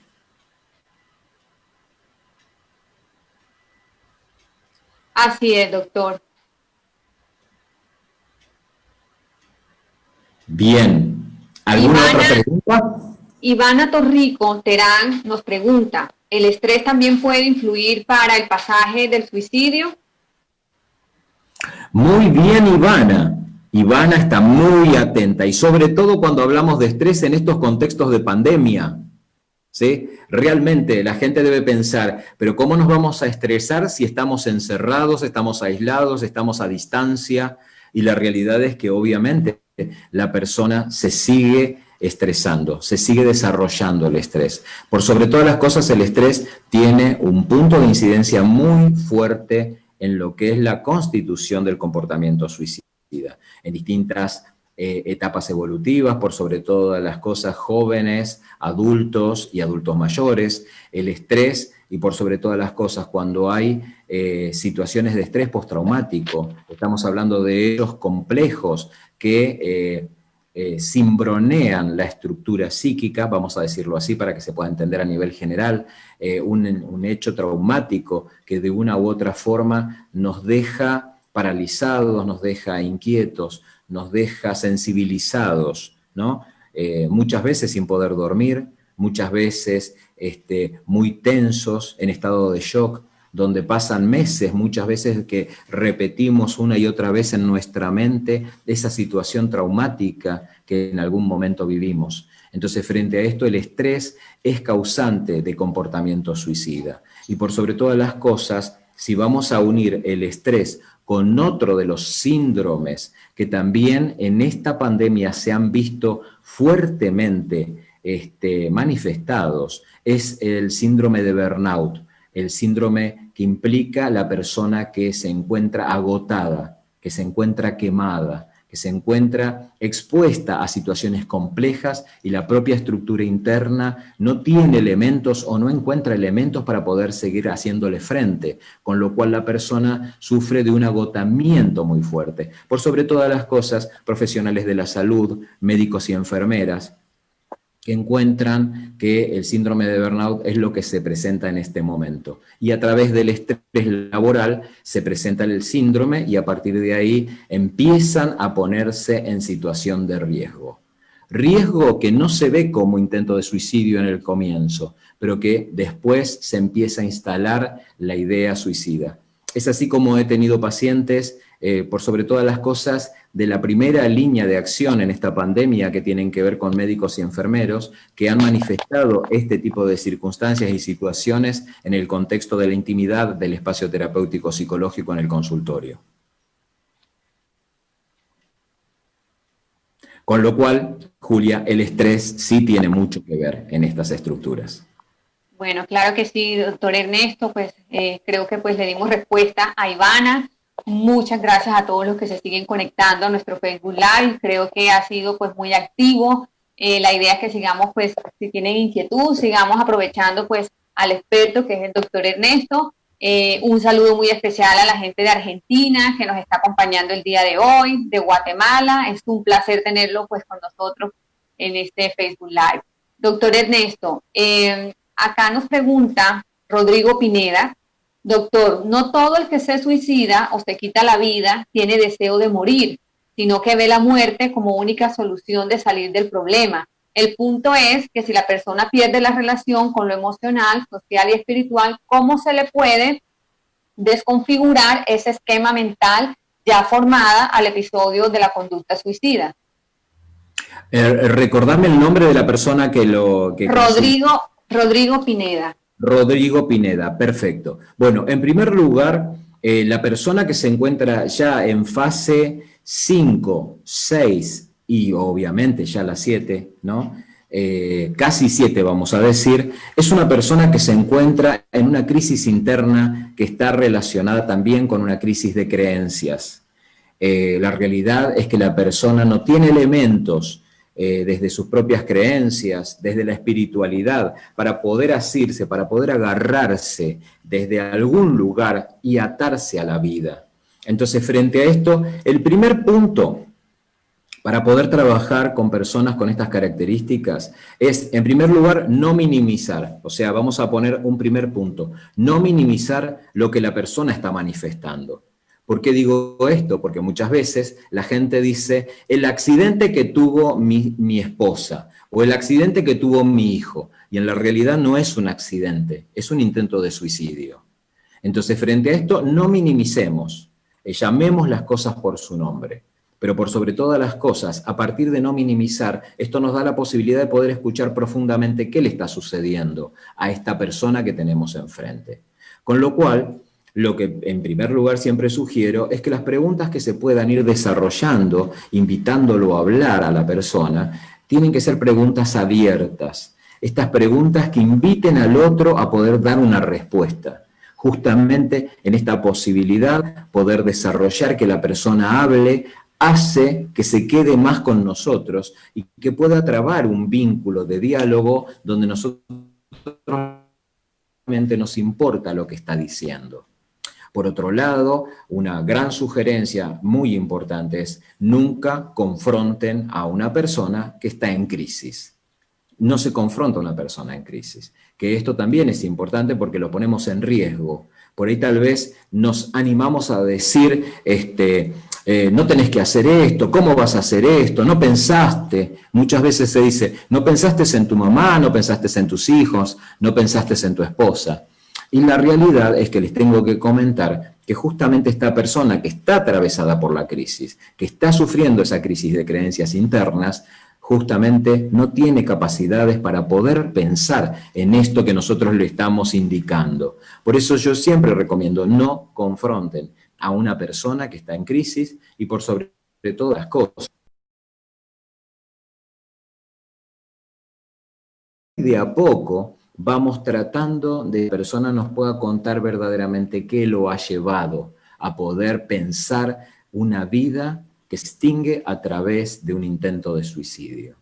Así es, doctor. Bien. ¿Alguna otra pregunta? Ivana Torrico Terán nos pregunta, ¿el estrés también puede influir para el pasaje del suicidio? Muy bien, Ivana. Ivana está muy atenta y sobre todo cuando hablamos de estrés en estos contextos de pandemia. ¿Sí? Realmente la gente debe pensar, pero ¿cómo nos vamos a estresar si estamos encerrados, estamos aislados, estamos a distancia? Y la realidad es que obviamente la persona se sigue estresando, se sigue desarrollando el estrés. Por sobre todas las cosas, el estrés tiene un punto de incidencia muy fuerte en lo que es la constitución del comportamiento suicida, en distintas etapas evolutivas, por sobre todas las cosas, jóvenes, adultos y adultos mayores, el estrés y por sobre todas las cosas cuando hay situaciones de estrés postraumático, estamos hablando de hechos complejos que cimbronean la estructura psíquica, vamos a decirlo así para que se pueda entender a nivel general, un hecho traumático que de una u otra forma nos deja paralizados, nos deja inquietos, nos deja sensibilizados, ¿no? Muchas veces sin poder dormir, muchas veces muy tensos, en estado de shock, donde pasan meses, muchas veces que repetimos una y otra vez en nuestra mente esa situación traumática que en algún momento vivimos. Entonces, frente a esto, el estrés es causante de comportamiento suicida. Y por sobre todas las cosas, si vamos a unir el estrés con otro de los síndromes que también en esta pandemia se han visto fuertemente manifestados, es el síndrome de burnout, el síndrome que implica la persona que se encuentra agotada, que se encuentra quemada, que se encuentra expuesta a situaciones complejas y la propia estructura interna no tiene elementos o no encuentra elementos para poder seguir haciéndole frente, con lo cual la persona sufre de un agotamiento muy fuerte. Por sobre todas las cosas, profesionales de la salud, médicos y enfermeras, que encuentran que el síndrome de burnout es lo que se presenta en este momento. Y a través del estrés laboral se presenta el síndrome y a partir de ahí empiezan a ponerse en situación de riesgo. Riesgo que no se ve como intento de suicidio en el comienzo, pero que después se empieza a instalar la idea suicida. Es así como he tenido pacientes, por sobre todas las cosas, de la primera línea de acción en esta pandemia que tienen que ver con médicos y enfermeros, que han manifestado este tipo de circunstancias y situaciones en el contexto de la intimidad del espacio terapéutico psicológico en el consultorio. Con lo cual, Julia, el estrés sí tiene mucho que ver en estas estructuras. Bueno, claro que sí, doctor Ernesto, pues creo que pues le dimos respuesta a Ivana. Muchas gracias a todos los que se siguen conectando a nuestro Facebook Live. Creo que ha sido pues muy activo. La idea es que sigamos pues, si tienen inquietud, sigamos aprovechando pues al experto que es el doctor Ernesto. Un saludo muy especial a la gente de Argentina que nos está acompañando el día de hoy, de Guatemala. Es un placer tenerlo pues con nosotros en este Facebook Live. Doctor Ernesto, acá nos pregunta Rodrigo Pineda, doctor, no todo el que se suicida o se quita la vida tiene deseo de morir, sino que ve la muerte como única solución de salir del problema. El punto es que si la persona pierde la relación con lo emocional, social y espiritual, ¿cómo se le puede desconfigurar ese esquema mental ya formada al episodio de la conducta suicida? Recordame el nombre de la persona que lo... Rodrigo Pineda. Rodrigo Pineda, perfecto. Bueno, en primer lugar, la persona que se encuentra ya en fase 5, 6 y obviamente ya la 7, ¿no? casi 7 vamos a decir, es una persona que se encuentra en una crisis interna que está relacionada también con una crisis de creencias. La realidad es que la persona no tiene elementos desde sus propias creencias, desde la espiritualidad, para poder asirse, para poder agarrarse desde algún lugar y atarse a la vida. Entonces, frente a esto, el primer punto para poder trabajar con personas con estas características es, en primer lugar, no minimizar. O sea, vamos a poner un primer punto, no minimizar lo que la persona está manifestando. ¿Por qué digo esto? Porque muchas veces la gente dice, el accidente que tuvo mi esposa o el accidente que tuvo mi hijo, y en la realidad no es un accidente, es un intento de suicidio. Entonces, frente a esto, no minimicemos, llamemos las cosas por su nombre. Pero por sobre todas las cosas, a partir de no minimizar, esto nos da la posibilidad de poder escuchar profundamente qué le está sucediendo a esta persona que tenemos enfrente. Con lo cual, lo que en primer lugar siempre sugiero es que las preguntas que se puedan ir desarrollando, invitándolo a hablar a la persona, tienen que ser preguntas abiertas. Estas preguntas que inviten al otro a poder dar una respuesta. Justamente en esta posibilidad, poder desarrollar que la persona hable, hace que se quede más con nosotros y que pueda trabar un vínculo de diálogo donde nosotros realmente nos importa lo que está diciendo. Por otro lado, una gran sugerencia muy importante es nunca confronten a una persona que está en crisis. No se confronta a una persona en crisis, que esto también es importante porque lo ponemos en riesgo. Por ahí tal vez nos animamos a decir, no tenés que hacer esto, ¿cómo vas a hacer esto? No pensaste. Muchas veces se dice, no pensaste en tu mamá, no pensaste en tus hijos, no pensaste en tu esposa. Y la realidad es que les tengo que comentar que justamente esta persona que está atravesada por la crisis, que está sufriendo esa crisis de creencias internas, justamente no tiene capacidades para poder pensar en esto que nosotros le estamos indicando. Por eso yo siempre recomiendo no confronten a una persona que está en crisis y por sobre todas las cosas. De a poco vamos tratando de que la persona nos pueda contar verdaderamente qué lo ha llevado a poder pensar una vida que se extingue a través de un intento de suicidio.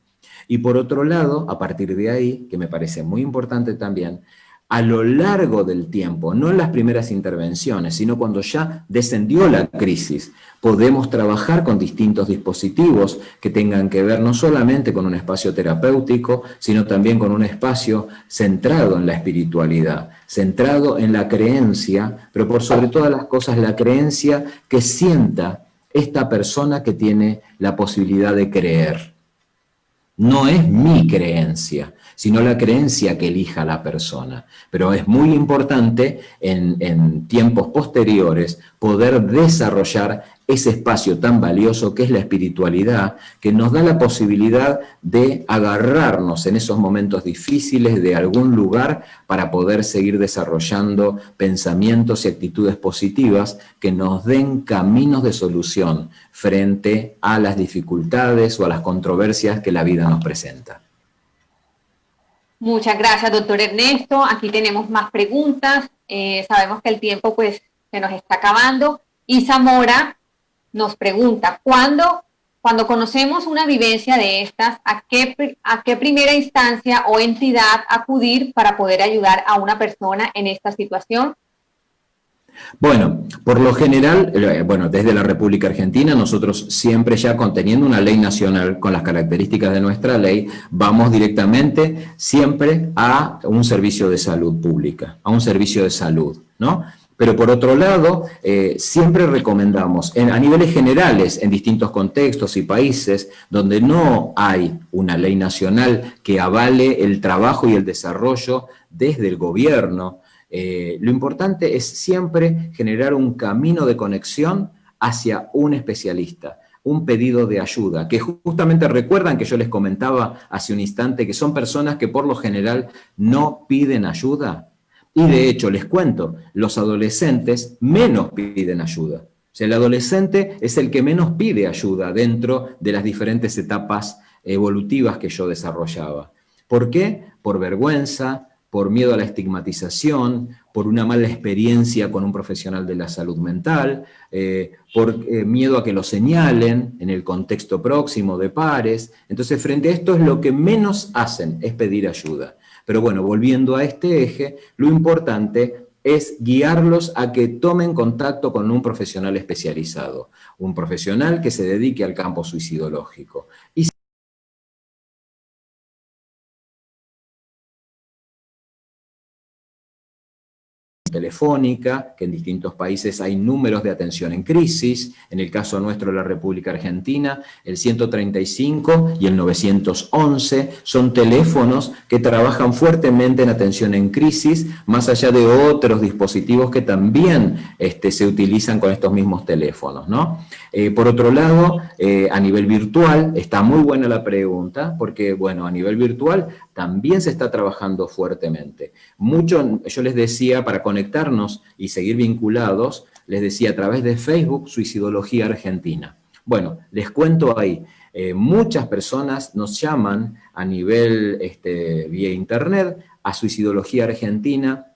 Y por otro lado, a partir de ahí, que me parece muy importante también, a lo largo del tiempo, no en las primeras intervenciones, sino cuando ya descendió la crisis, podemos trabajar con distintos dispositivos que tengan que ver no solamente con un espacio terapéutico, sino también con un espacio centrado en la espiritualidad, centrado en la creencia, pero por sobre todas las cosas la creencia que sienta esta persona que tiene la posibilidad de creer. No es mi creencia, sino la creencia que elija la persona. Pero es muy importante en tiempos posteriores poder desarrollar ese espacio tan valioso que es la espiritualidad, que nos da la posibilidad de agarrarnos en esos momentos difíciles de algún lugar para poder seguir desarrollando pensamientos y actitudes positivas que nos den caminos de solución frente a las dificultades o a las controversias que la vida nos presenta. Muchas gracias, doctor Ernesto. Aquí tenemos más preguntas. Sabemos que el tiempo pues se nos está acabando. Y Zamora nos pregunta, cuando conocemos una vivencia de estas, ¿a qué primera instancia o entidad acudir para poder ayudar a una persona en esta situación? Bueno, por lo general, desde la República Argentina, nosotros siempre ya teniendo una ley nacional con las características de nuestra ley, vamos directamente siempre a un servicio de salud pública, a un servicio de salud, ¿no? Pero por otro lado, siempre recomendamos, a niveles generales, en distintos contextos y países, donde no hay una ley nacional que avale el trabajo y el desarrollo desde el gobierno, lo importante es siempre generar un camino de conexión hacia un especialista, un pedido de ayuda, que justamente recuerdan que yo les comentaba hace un instante que son personas que por lo general no piden ayuda. Y de hecho, les cuento, los adolescentes menos piden ayuda. O sea, el adolescente es el que menos pide ayuda dentro de las diferentes etapas evolutivas que yo desarrollaba. ¿Por qué? Por vergüenza, por miedo a la estigmatización, por una mala experiencia con un profesional de la salud mental, por miedo a que lo señalen en el contexto próximo de pares. Entonces, frente a esto, es lo que menos hacen, es pedir ayuda. Pero bueno, volviendo a este eje, lo importante es guiarlos a que tomen contacto con un profesional especializado, un profesional que se dedique al campo suicidológico. Y telefónica, que en distintos países hay números de atención en crisis, en el caso nuestro de la República Argentina, el 135 y el 911 son teléfonos que trabajan fuertemente en atención en crisis, más allá de otros dispositivos que también se utilizan con estos mismos teléfonos, ¿no? Por otro lado, a nivel virtual, está muy buena la pregunta, porque bueno, a nivel virtual también se está trabajando fuertemente. Mucho, yo les decía, para conectarnos y seguir vinculados, les decía a través de Facebook, Suicidología Argentina. Bueno, les cuento ahí, muchas personas nos llaman a nivel vía internet a Suicidología Argentina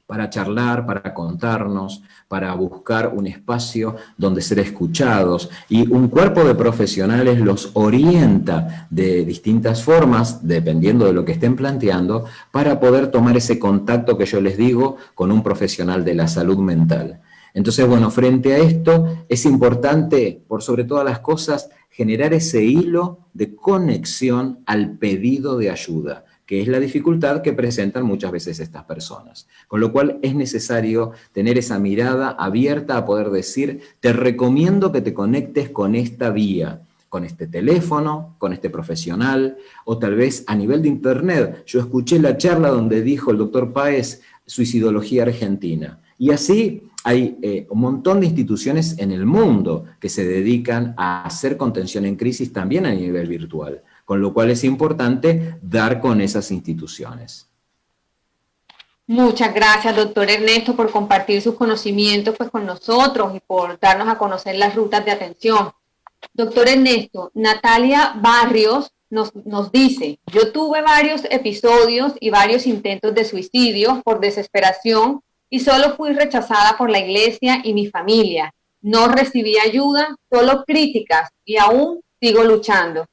para charlar, para contarnos, para buscar un espacio donde ser escuchados, y un cuerpo de profesionales los orienta de distintas formas, dependiendo de lo que estén planteando, para poder tomar ese contacto que yo les digo con un profesional de la salud mental. Entonces, bueno, frente a esto es importante, por sobre todas las cosas, generar ese hilo de conexión al pedido de ayuda, que es la dificultad que presentan muchas veces estas personas. Con lo cual es necesario tener esa mirada abierta a poder decir, te recomiendo que te conectes con esta vía, con este teléfono, con este profesional, o tal vez a nivel de internet. Yo escuché la charla donde dijo el doctor Páez, Suicidología Argentina. Y así hay un montón de instituciones en el mundo que se dedican a hacer contención en crisis también a nivel virtual. Con lo cual es importante dar con esas instituciones. Muchas gracias, doctor Ernesto, por compartir sus conocimientos pues, con nosotros y por darnos a conocer las rutas de atención. Doctor Ernesto, Natalia Barrios nos dice, yo tuve varios episodios y varios intentos de suicidio por desesperación y solo fui rechazada por la iglesia y mi familia. No recibí ayuda, solo críticas y aún sigo luchando.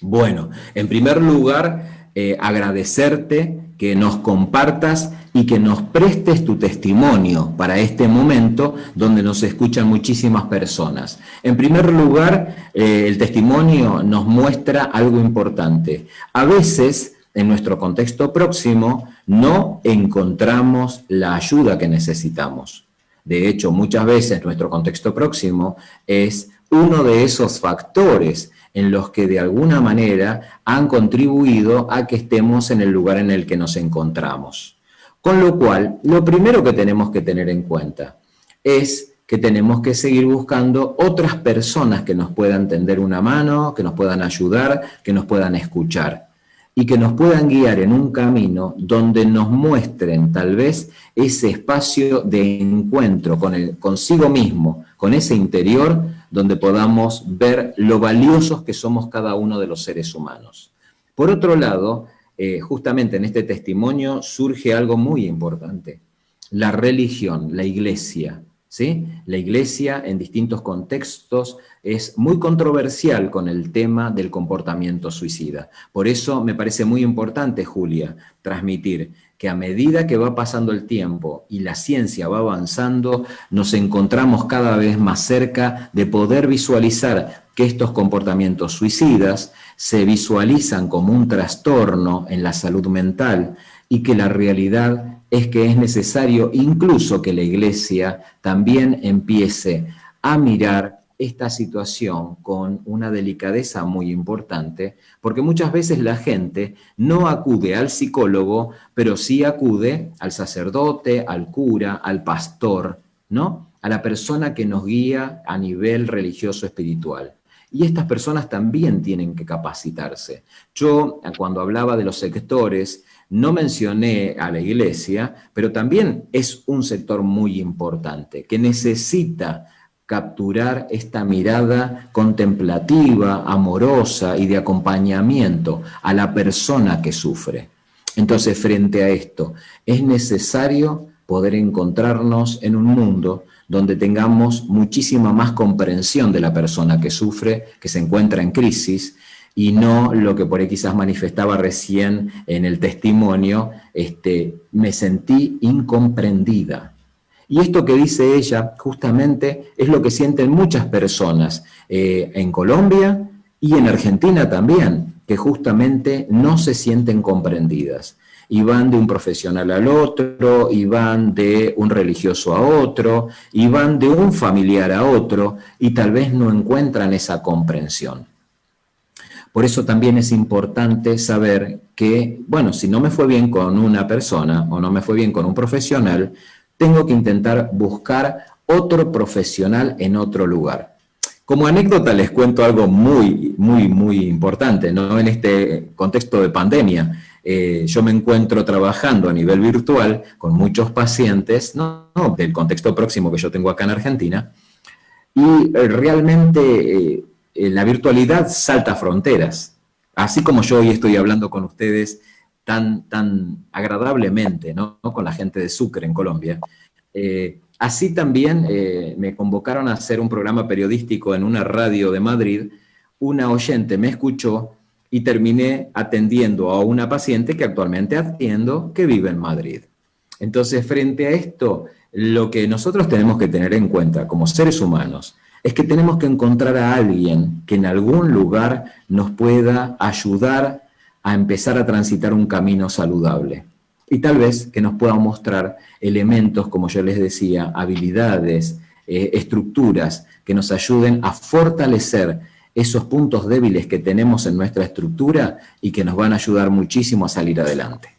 Bueno, en primer lugar, agradecerte que nos compartas y que nos prestes tu testimonio para este momento donde nos escuchan muchísimas personas. En primer lugar, el testimonio nos muestra algo importante. A veces, en nuestro contexto próximo, no encontramos la ayuda que necesitamos. De hecho, muchas veces nuestro contexto próximo es uno de esos factores en los que de alguna manera han contribuido a que estemos en el lugar en el que nos encontramos. Con lo cual, lo primero que tenemos que tener en cuenta es que tenemos que seguir buscando otras personas que nos puedan tender una mano, que nos puedan ayudar, que nos puedan escuchar y que nos puedan guiar en un camino donde nos muestren tal vez ese espacio de encuentro consigo mismo, con ese interior, donde podamos ver lo valiosos que somos cada uno de los seres humanos. Por otro lado, justamente en este testimonio surge algo muy importante, la religión, la iglesia, ¿sí? La iglesia en distintos contextos es muy controversial con el tema del comportamiento suicida. Por eso me parece muy importante, Julia, transmitir que a medida que va pasando el tiempo y la ciencia va avanzando, nos encontramos cada vez más cerca de poder visualizar que estos comportamientos suicidas se visualizan como un trastorno en la salud mental y que la realidad es que es necesario incluso que la Iglesia también empiece a mirar esta situación con una delicadeza muy importante, porque muchas veces la gente no acude al psicólogo, pero sí acude al sacerdote, al cura, al pastor, ¿no? A la persona que nos guía a nivel religioso espiritual. Y estas personas también tienen que capacitarse. Yo, cuando hablaba de los sectores, no mencioné a la iglesia, pero también es un sector muy importante, que necesita capturar esta mirada contemplativa, amorosa y de acompañamiento a la persona que sufre. Entonces, frente a esto, es necesario poder encontrarnos en un mundo donde tengamos muchísima más comprensión de la persona que sufre, que se encuentra en crisis, y no lo que por ahí quizás manifestaba recién en el testimonio, me sentí incomprendida. Y esto que dice ella justamente es lo que sienten muchas personas en Colombia y en Argentina también, que justamente no se sienten comprendidas. Y van de un profesional al otro, y van de un religioso a otro, y van de un familiar a otro, y tal vez no encuentran esa comprensión. Por eso también es importante saber que, bueno, si no me fue bien con una persona o no me fue bien con un profesional, tengo que intentar buscar otro profesional en otro lugar. Como anécdota les cuento algo muy, muy, muy importante, ¿no? En este contexto de pandemia, yo me encuentro trabajando a nivel virtual con muchos pacientes, no del contexto próximo que yo tengo acá en Argentina, y realmente la virtualidad salta fronteras. Así como yo hoy estoy hablando con ustedes tan agradablemente, ¿no? Con la gente de Sucre, en Colombia. Así también me convocaron a hacer un programa periodístico en una radio de Madrid. Una oyente me escuchó y terminé atendiendo a una paciente que actualmente atiendo, que vive en Madrid. Entonces, frente a esto, lo que nosotros tenemos que tener en cuenta como seres humanos es que tenemos que encontrar a alguien que en algún lugar nos pueda ayudar a empezar a transitar un camino saludable. Y tal vez que nos pueda mostrar elementos, como yo les decía, habilidades, estructuras que nos ayuden a fortalecer esos puntos débiles que tenemos en nuestra estructura y que nos van a ayudar muchísimo a salir adelante.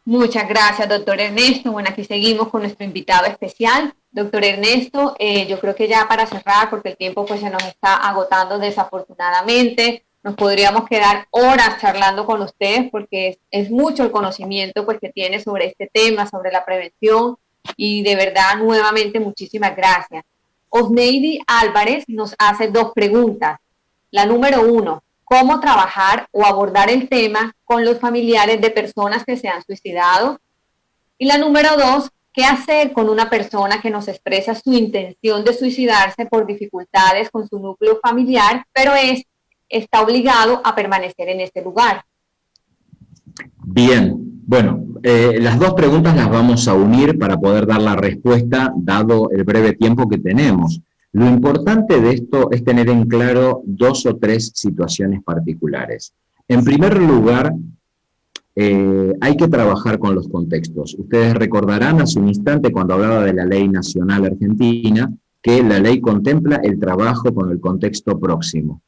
Muchas gracias, doctor Ernesto. Bueno, aquí seguimos con nuestro invitado especial. Doctor Ernesto, yo creo que ya para cerrar, porque el tiempo pues se nos está agotando desafortunadamente, nos podríamos quedar horas charlando con ustedes porque es mucho el conocimiento pues que tiene sobre este tema, sobre la prevención, y de verdad, nuevamente, muchísimas gracias. Osneidi Álvarez nos hace 2 preguntas. La número 1, ¿cómo trabajar o abordar el tema con los familiares de personas que se han suicidado? Y la número 2, ¿qué hacer con una persona que nos expresa su intención de suicidarse por dificultades con su núcleo familiar, pero está obligado a permanecer en este lugar? Bien, bueno, las 2 preguntas las vamos a unir para poder dar la respuesta, dado el breve tiempo que tenemos. Lo importante de esto es tener en claro 2 o 3 situaciones particulares. En primer lugar, hay que trabajar con los contextos. Ustedes recordarán hace un instante cuando hablaba de la Ley Nacional Argentina, que la ley contempla el trabajo con el contexto próximo.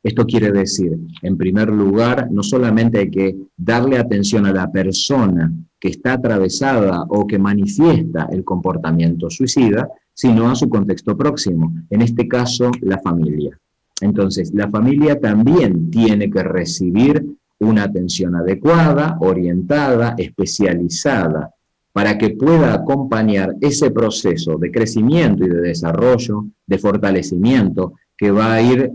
Esto quiere decir, en primer lugar, no solamente hay que darle atención a la persona que está atravesada o que manifiesta el comportamiento suicida, sino a su contexto próximo, en este caso, la familia. Entonces, la familia también tiene que recibir una atención adecuada, orientada, especializada, para que pueda acompañar ese proceso de crecimiento y de desarrollo, de fortalecimiento, que va a ir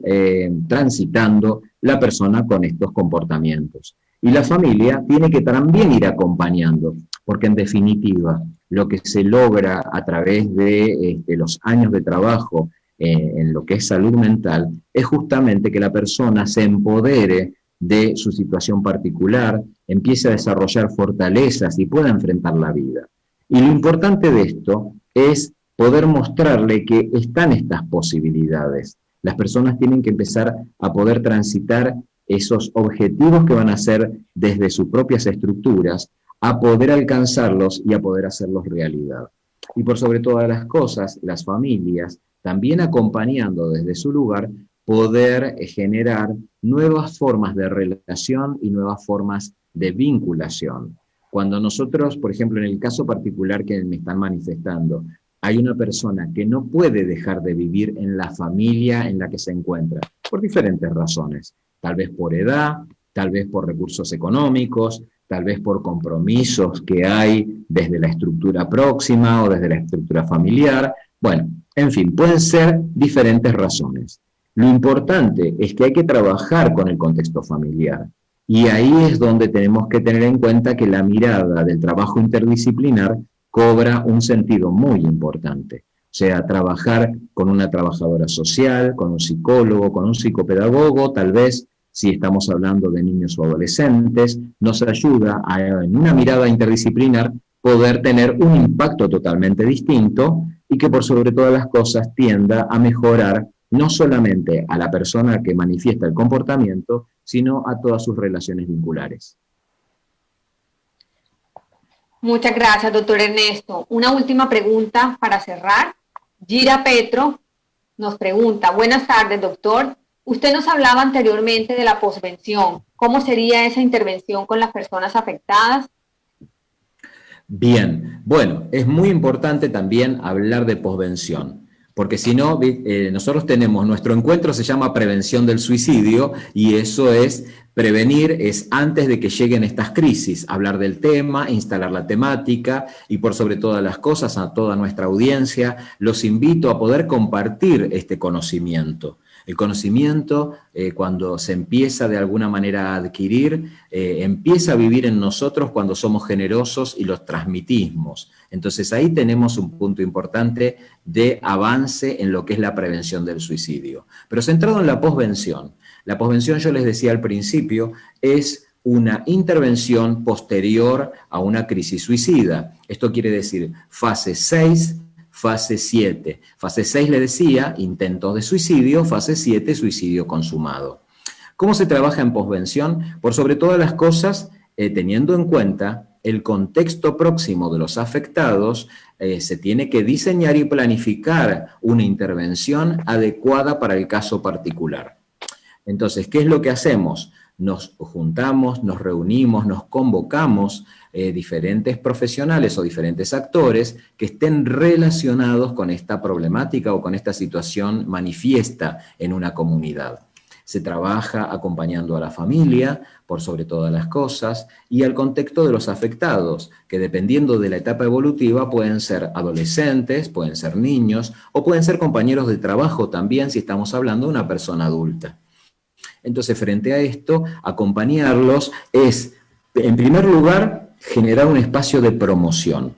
transitando la persona con estos comportamientos. Y la familia tiene que también ir acompañando, porque en definitiva, lo que se logra a través de los años de trabajo en lo que es salud mental, es justamente que la persona se empodere de su situación particular, empiece a desarrollar fortalezas y pueda enfrentar la vida. Y lo importante de esto es poder mostrarle que están estas posibilidades. Las personas tienen que empezar a poder transitar esos objetivos que van a ser desde sus propias estructuras, a poder alcanzarlos y a poder hacerlos realidad. Y por sobre todas las cosas, las familias, también acompañando desde su lugar, poder generar nuevas formas de relación y nuevas formas de vinculación. Cuando nosotros, por ejemplo, en el caso particular que me están manifestando, hay una persona que no puede dejar de vivir en la familia en la que se encuentra, por diferentes razones, tal vez por edad, tal vez por recursos económicos, tal vez por compromisos que hay desde la estructura próxima o desde la estructura familiar. Bueno, en fin, pueden ser diferentes razones. Lo importante es que hay que trabajar con el contexto familiar. Y ahí es donde tenemos que tener en cuenta que la mirada del trabajo interdisciplinar cobra un sentido muy importante. O sea, trabajar con una trabajadora social, con un psicólogo, con un psicopedagogo, tal vez si estamos hablando de niños o adolescentes, nos ayuda a, en una mirada interdisciplinar, poder tener un impacto totalmente distinto y que por sobre todas las cosas tienda a mejorar no solamente a la persona que manifiesta el comportamiento, sino a todas sus relaciones vinculares. Muchas gracias, doctor Ernesto. Una última pregunta para cerrar. Gira Petro nos pregunta, buenas tardes, doctor. Usted nos hablaba anteriormente de la posvención. ¿Cómo sería esa intervención con las personas afectadas? Bien, bueno, es muy importante también hablar de posvención, porque si no, nosotros tenemos, nuestro encuentro se llama prevención del suicidio, y eso es, prevenir es antes de que lleguen estas crisis, hablar del tema, instalar la temática, y por sobre todas las cosas, a toda nuestra audiencia, los invito a poder compartir este conocimiento. El conocimiento, cuando se empieza de alguna manera a adquirir, empieza a vivir en nosotros cuando somos generosos y los transmitimos. Entonces ahí tenemos un punto importante de avance en lo que es la prevención del suicidio. Pero centrado en la posvención. La posvención, yo les decía al principio, es una intervención posterior a una crisis suicida. Esto quiere decir fase 6, fase 7. Fase 6 le decía, intentos de suicidio, fase 7, suicidio consumado. ¿Cómo se trabaja en posvención? Por sobre todas las cosas, teniendo en cuenta el contexto próximo de los afectados, se tiene que diseñar y planificar una intervención adecuada para el caso particular. Entonces, ¿qué es lo que hacemos? Nos juntamos, nos reunimos, nos convocamos diferentes profesionales o diferentes actores que estén relacionados con esta problemática o con esta situación manifiesta en una comunidad. Se trabaja acompañando a la familia, por sobre todas las cosas, y al contexto de los afectados, que dependiendo de la etapa evolutiva pueden ser adolescentes, pueden ser niños, o pueden ser compañeros de trabajo también si estamos hablando de una persona adulta. Entonces, frente a esto, acompañarlos es, en primer lugar, generar un espacio de promoción.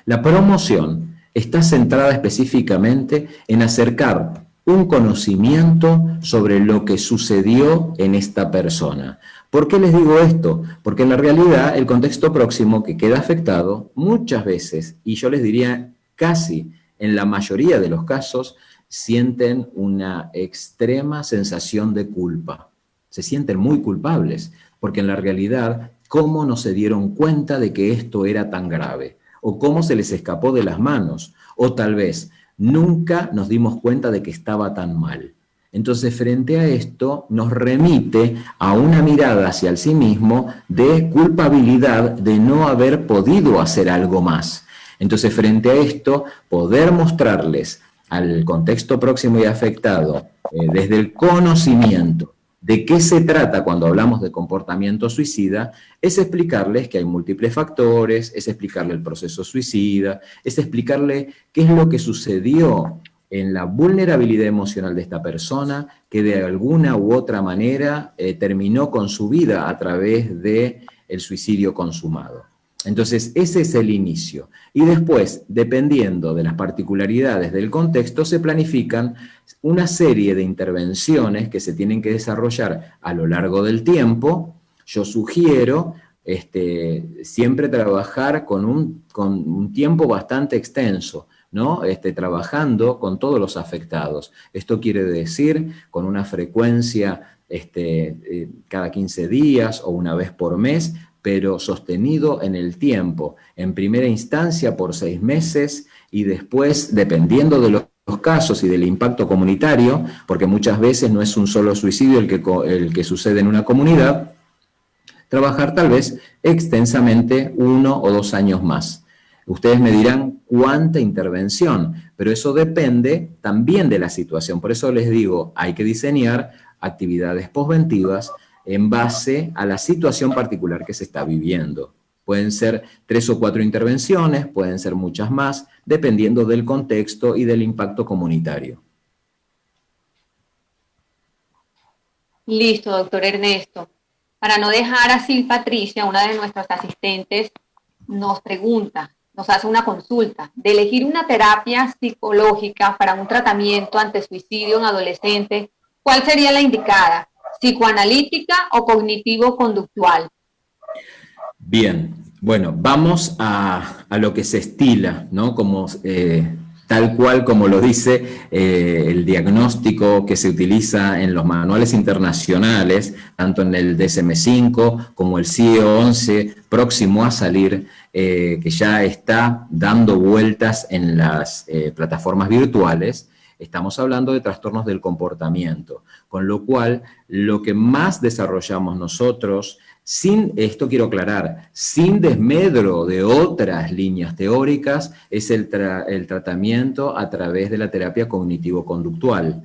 La promoción está centrada específicamente en acercar un conocimiento sobre lo que sucedió en esta persona. ¿Por qué les digo esto? Porque en la realidad el contexto próximo que queda afectado muchas veces, y yo les diría casi en la mayoría de los casos, sienten una extrema sensación de culpa. Se sienten muy culpables, porque en la realidad, ¿cómo no se dieron cuenta de que esto era tan grave? ¿O cómo se les escapó de las manos? O tal vez, nunca nos dimos cuenta de que estaba tan mal. Entonces, frente a esto, nos remite a una mirada hacia el sí mismo de culpabilidad de no haber podido hacer algo más. Entonces, frente a esto, poder mostrarles al contexto próximo y afectado, desde el conocimiento de qué se trata cuando hablamos de comportamiento suicida, es explicarles que hay múltiples factores, es explicarle el proceso suicida, es explicarle qué es lo que sucedió en la vulnerabilidad emocional de esta persona, que de alguna u otra manera terminó con su vida a través del suicidio consumado. Entonces, ese es el inicio. Y después, dependiendo de las particularidades del contexto, se planifican una serie de intervenciones que se tienen que desarrollar a lo largo del tiempo. Yo sugiero siempre trabajar con un tiempo bastante extenso, ¿no? Trabajando con todos los afectados. Esto quiere decir con una frecuencia cada 15 días o una vez por mes, pero sostenido en el tiempo, en primera instancia por 6 meses y después, dependiendo de los casos y del impacto comunitario, porque muchas veces no es un solo suicidio el que sucede en una comunidad, trabajar tal vez extensamente 1 o 2 años más. Ustedes me dirán cuánta intervención, pero eso depende también de la situación. Por eso les digo, hay que diseñar actividades posventivas en base a la situación particular que se está viviendo. Pueden ser 3 o 4 intervenciones, pueden ser muchas más, dependiendo del contexto y del impacto comunitario. Listo, doctor Ernesto. Para no dejar así, Patricia, una de nuestras asistentes, nos pregunta, nos hace una consulta, de elegir una terapia psicológica para un tratamiento ante suicidio en adolescentes, ¿cuál sería la indicada? ¿Psicoanalítica o cognitivo-conductual? Bien, bueno, vamos a lo que se estila, ¿no? Como, tal cual como lo dice el diagnóstico que se utiliza en los manuales internacionales, tanto en el DSM-5 como el CIE-11, próximo a salir, que ya está dando vueltas en las plataformas virtuales. Estamos hablando de trastornos del comportamiento, con lo cual lo que más desarrollamos nosotros, esto quiero aclarar, sin desmedro de otras líneas teóricas, es el tratamiento a través de la terapia cognitivo-conductual.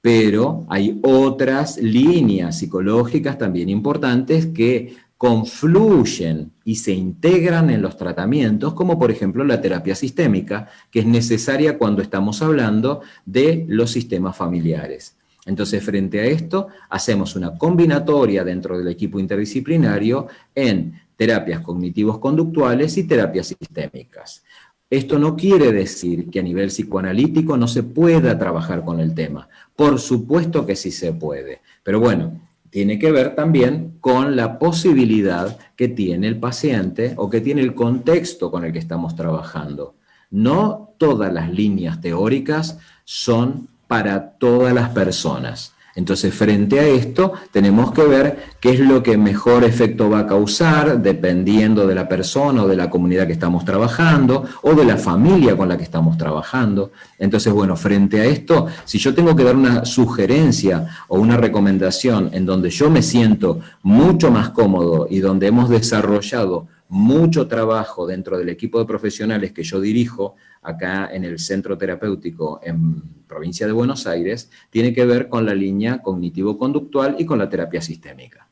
Pero hay otras líneas psicológicas también importantes que confluyen y se integran en los tratamientos, como por ejemplo la terapia sistémica, que es necesaria cuando estamos hablando de los sistemas familiares. Entonces, frente a esto, hacemos una combinatoria dentro del equipo interdisciplinario en terapias cognitivos conductuales y terapias sistémicas. Esto no quiere decir que a nivel psicoanalítico no se pueda trabajar con el tema. Por supuesto que sí se puede, pero bueno, tiene que ver también con la posibilidad que tiene el paciente o que tiene el contexto con el que estamos trabajando. No todas las líneas teóricas son para todas las personas. Entonces, frente a esto, tenemos que ver qué es lo que mejor efecto va a causar, dependiendo de la persona o de la comunidad que estamos trabajando, o de la familia con la que estamos trabajando. Entonces, bueno, frente a esto, si yo tengo que dar una sugerencia o una recomendación en donde yo me siento mucho más cómodo y donde hemos desarrollado mucho trabajo dentro del equipo de profesionales que yo dirijo acá en el centro terapéutico en provincia de Buenos Aires, tiene que ver con la línea cognitivo-conductual y con la terapia sistémica.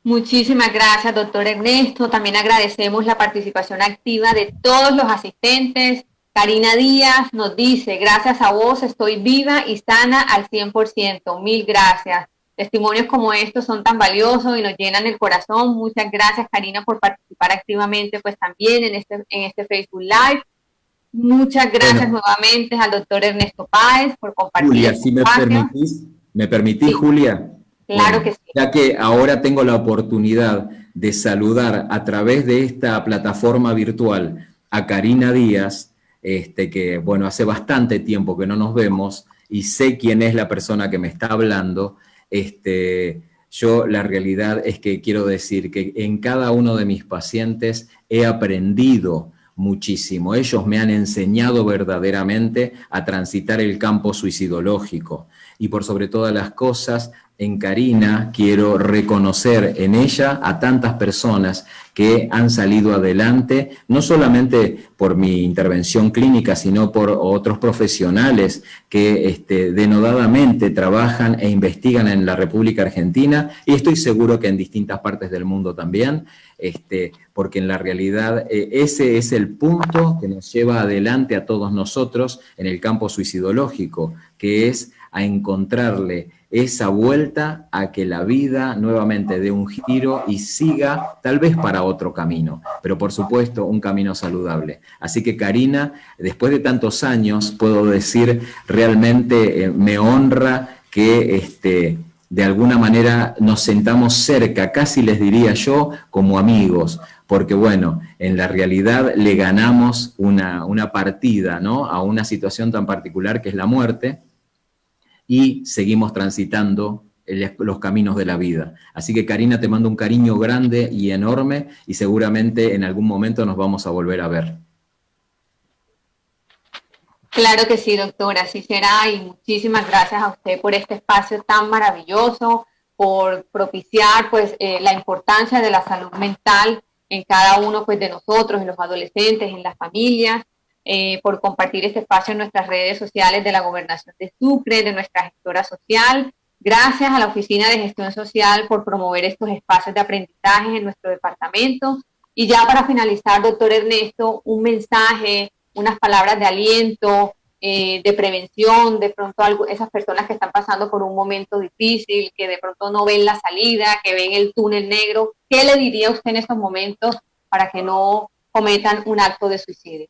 Muchísimas gracias, doctor Ernesto. También agradecemos la participación activa de todos los asistentes. Karina Díaz nos dice, gracias a vos estoy viva y sana al 100%. Mil gracias. Testimonios como estos son tan valiosos y nos llenan el corazón. Muchas gracias, Karina, por participar activamente pues también en este Facebook Live. Muchas gracias nuevamente al doctor Ernesto Páez por compartir. Julia, si me permitís, sí. Julia. Claro bueno, que sí. Ya que ahora tengo la oportunidad de saludar a través de esta plataforma virtual a Karina Díaz, que bueno, hace bastante tiempo que no nos vemos y sé quién es la persona que me está hablando. Yo la realidad es que quiero decir que en cada uno de mis pacientes he aprendido muchísimo. Ellos me han enseñado verdaderamente a transitar el campo suicidológico. Y por sobre todas las cosas, en Karina quiero reconocer en ella a tantas personas que han salido adelante, no solamente por mi intervención clínica, sino por otros profesionales que denodadamente trabajan e investigan en la República Argentina, y estoy seguro que en distintas partes del mundo también, porque en la realidad ese es el punto que nos lleva adelante a todos nosotros en el campo suicidológico, que es a encontrarle esa vuelta a que la vida nuevamente dé un giro y siga tal vez para otro camino, pero por supuesto un camino saludable. Así que Karina, después de tantos años, puedo decir realmente me honra que de alguna manera nos sentamos cerca, casi les diría yo, como amigos, porque bueno, en la realidad le ganamos una partida, ¿no?, a una situación tan particular que es la muerte, y seguimos transitando los caminos de la vida. Así que Karina, te mando un cariño grande y enorme, y seguramente en algún momento nos vamos a volver a ver. Claro que sí, doctora, así será, y muchísimas gracias a usted por este espacio tan maravilloso, por propiciar pues la importancia de la salud mental en cada uno pues de nosotros, en los adolescentes, en las familias. por compartir este espacio en nuestras redes sociales de la Gobernación de Sucre, de nuestra gestora social. Gracias a la Oficina de Gestión Social por promover estos espacios de aprendizaje en nuestro departamento. Y ya para finalizar, doctor Ernesto, un mensaje, unas palabras de aliento, de prevención, de pronto esas personas que están pasando por un momento difícil, que de pronto no ven la salida, que ven el túnel negro. ¿Qué le diría usted en estos momentos para que no cometan un acto de suicidio?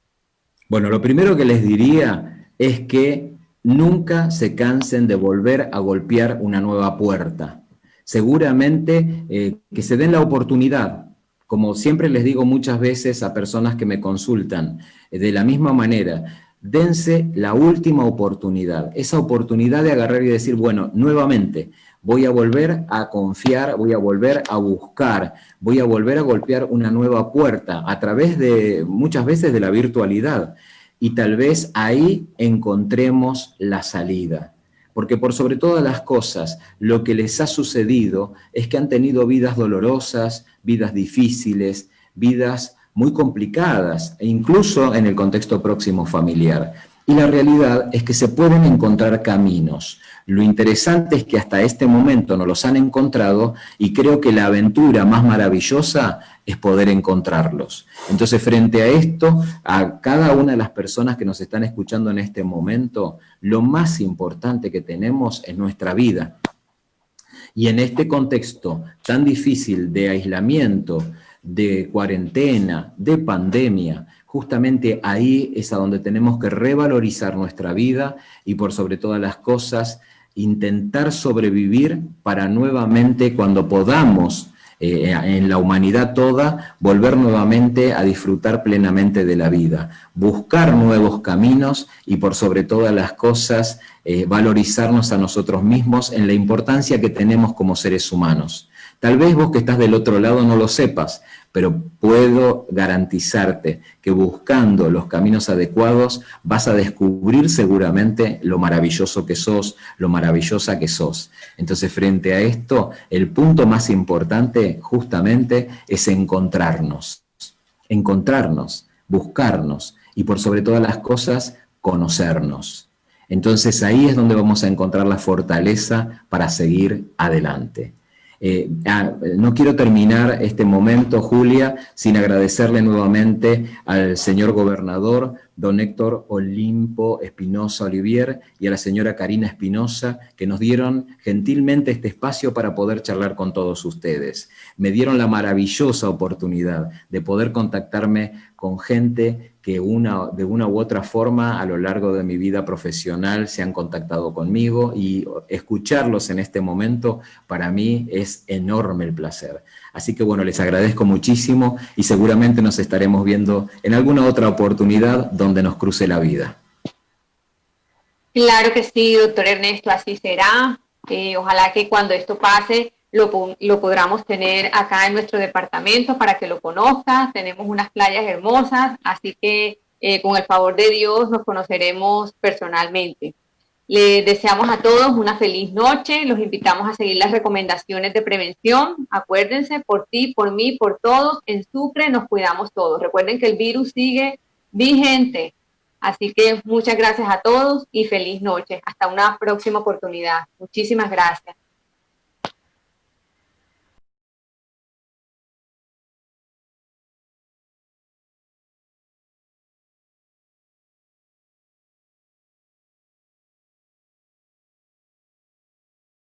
Bueno, lo primero que les diría es que nunca se cansen de volver a golpear una nueva puerta. Seguramente que se den la oportunidad, como siempre les digo muchas veces a personas que me consultan, de la misma manera, dense la última oportunidad, esa oportunidad de agarrar y decir, bueno, nuevamente, voy a volver a confiar, voy a volver a buscar, voy a volver a golpear una nueva puerta a través de, muchas veces, de la virtualidad. Y tal vez ahí encontremos la salida. Porque por sobre todas las cosas, lo que les ha sucedido es que han tenido vidas dolorosas, vidas difíciles, vidas muy complicadas, e incluso en el contexto próximo familiar. Y la realidad es que se pueden encontrar caminos. Lo interesante es que hasta este momento no los han encontrado y creo que la aventura más maravillosa es poder encontrarlos. Entonces, frente a esto, a cada una de las personas que nos están escuchando en este momento, lo más importante que tenemos es nuestra vida. Y en este contexto tan difícil de aislamiento, de cuarentena, de pandemia, justamente ahí es a donde tenemos que revalorizar nuestra vida y por sobre todas las cosas intentar sobrevivir para nuevamente cuando podamos en la humanidad toda volver nuevamente a disfrutar plenamente de la vida, buscar nuevos caminos y por sobre todas las cosas valorizarnos a nosotros mismos en la importancia que tenemos como seres humanos. Tal vez vos que estás del otro lado no lo sepas, pero puedo garantizarte que buscando los caminos adecuados vas a descubrir seguramente lo maravilloso que sos, lo maravillosa que sos. Entonces, frente a esto, el punto más importante justamente es encontrarnos, buscarnos y por sobre todas las cosas, conocernos. Entonces ahí es donde vamos a encontrar la fortaleza para seguir adelante. No quiero terminar este momento, Julia, sin agradecerle nuevamente al señor gobernador, don Héctor Olimpo Espinosa Olivier, y a la señora Karina Espinosa, que nos dieron gentilmente este espacio para poder charlar con todos ustedes. Me dieron la maravillosa oportunidad de poder contactarme con gente que de una u otra forma a lo largo de mi vida profesional se han contactado conmigo, y escucharlos en este momento para mí es enorme el placer. Así que bueno, les agradezco muchísimo y seguramente nos estaremos viendo en alguna otra oportunidad donde nos cruce la vida. Claro que sí, doctor Ernesto, así será. Ojalá que cuando esto pase lo podamos tener acá en nuestro departamento para que lo conozca. Tenemos unas playas hermosas, así que con el favor de Dios nos conoceremos personalmente. Les deseamos a todos una feliz noche, los invitamos a seguir las recomendaciones de prevención. Acuérdense, por ti, por mí, por todos, en Sucre nos cuidamos todos. Recuerden que el virus sigue vigente, así que muchas gracias a todos y feliz noche. Hasta una próxima oportunidad. Muchísimas gracias.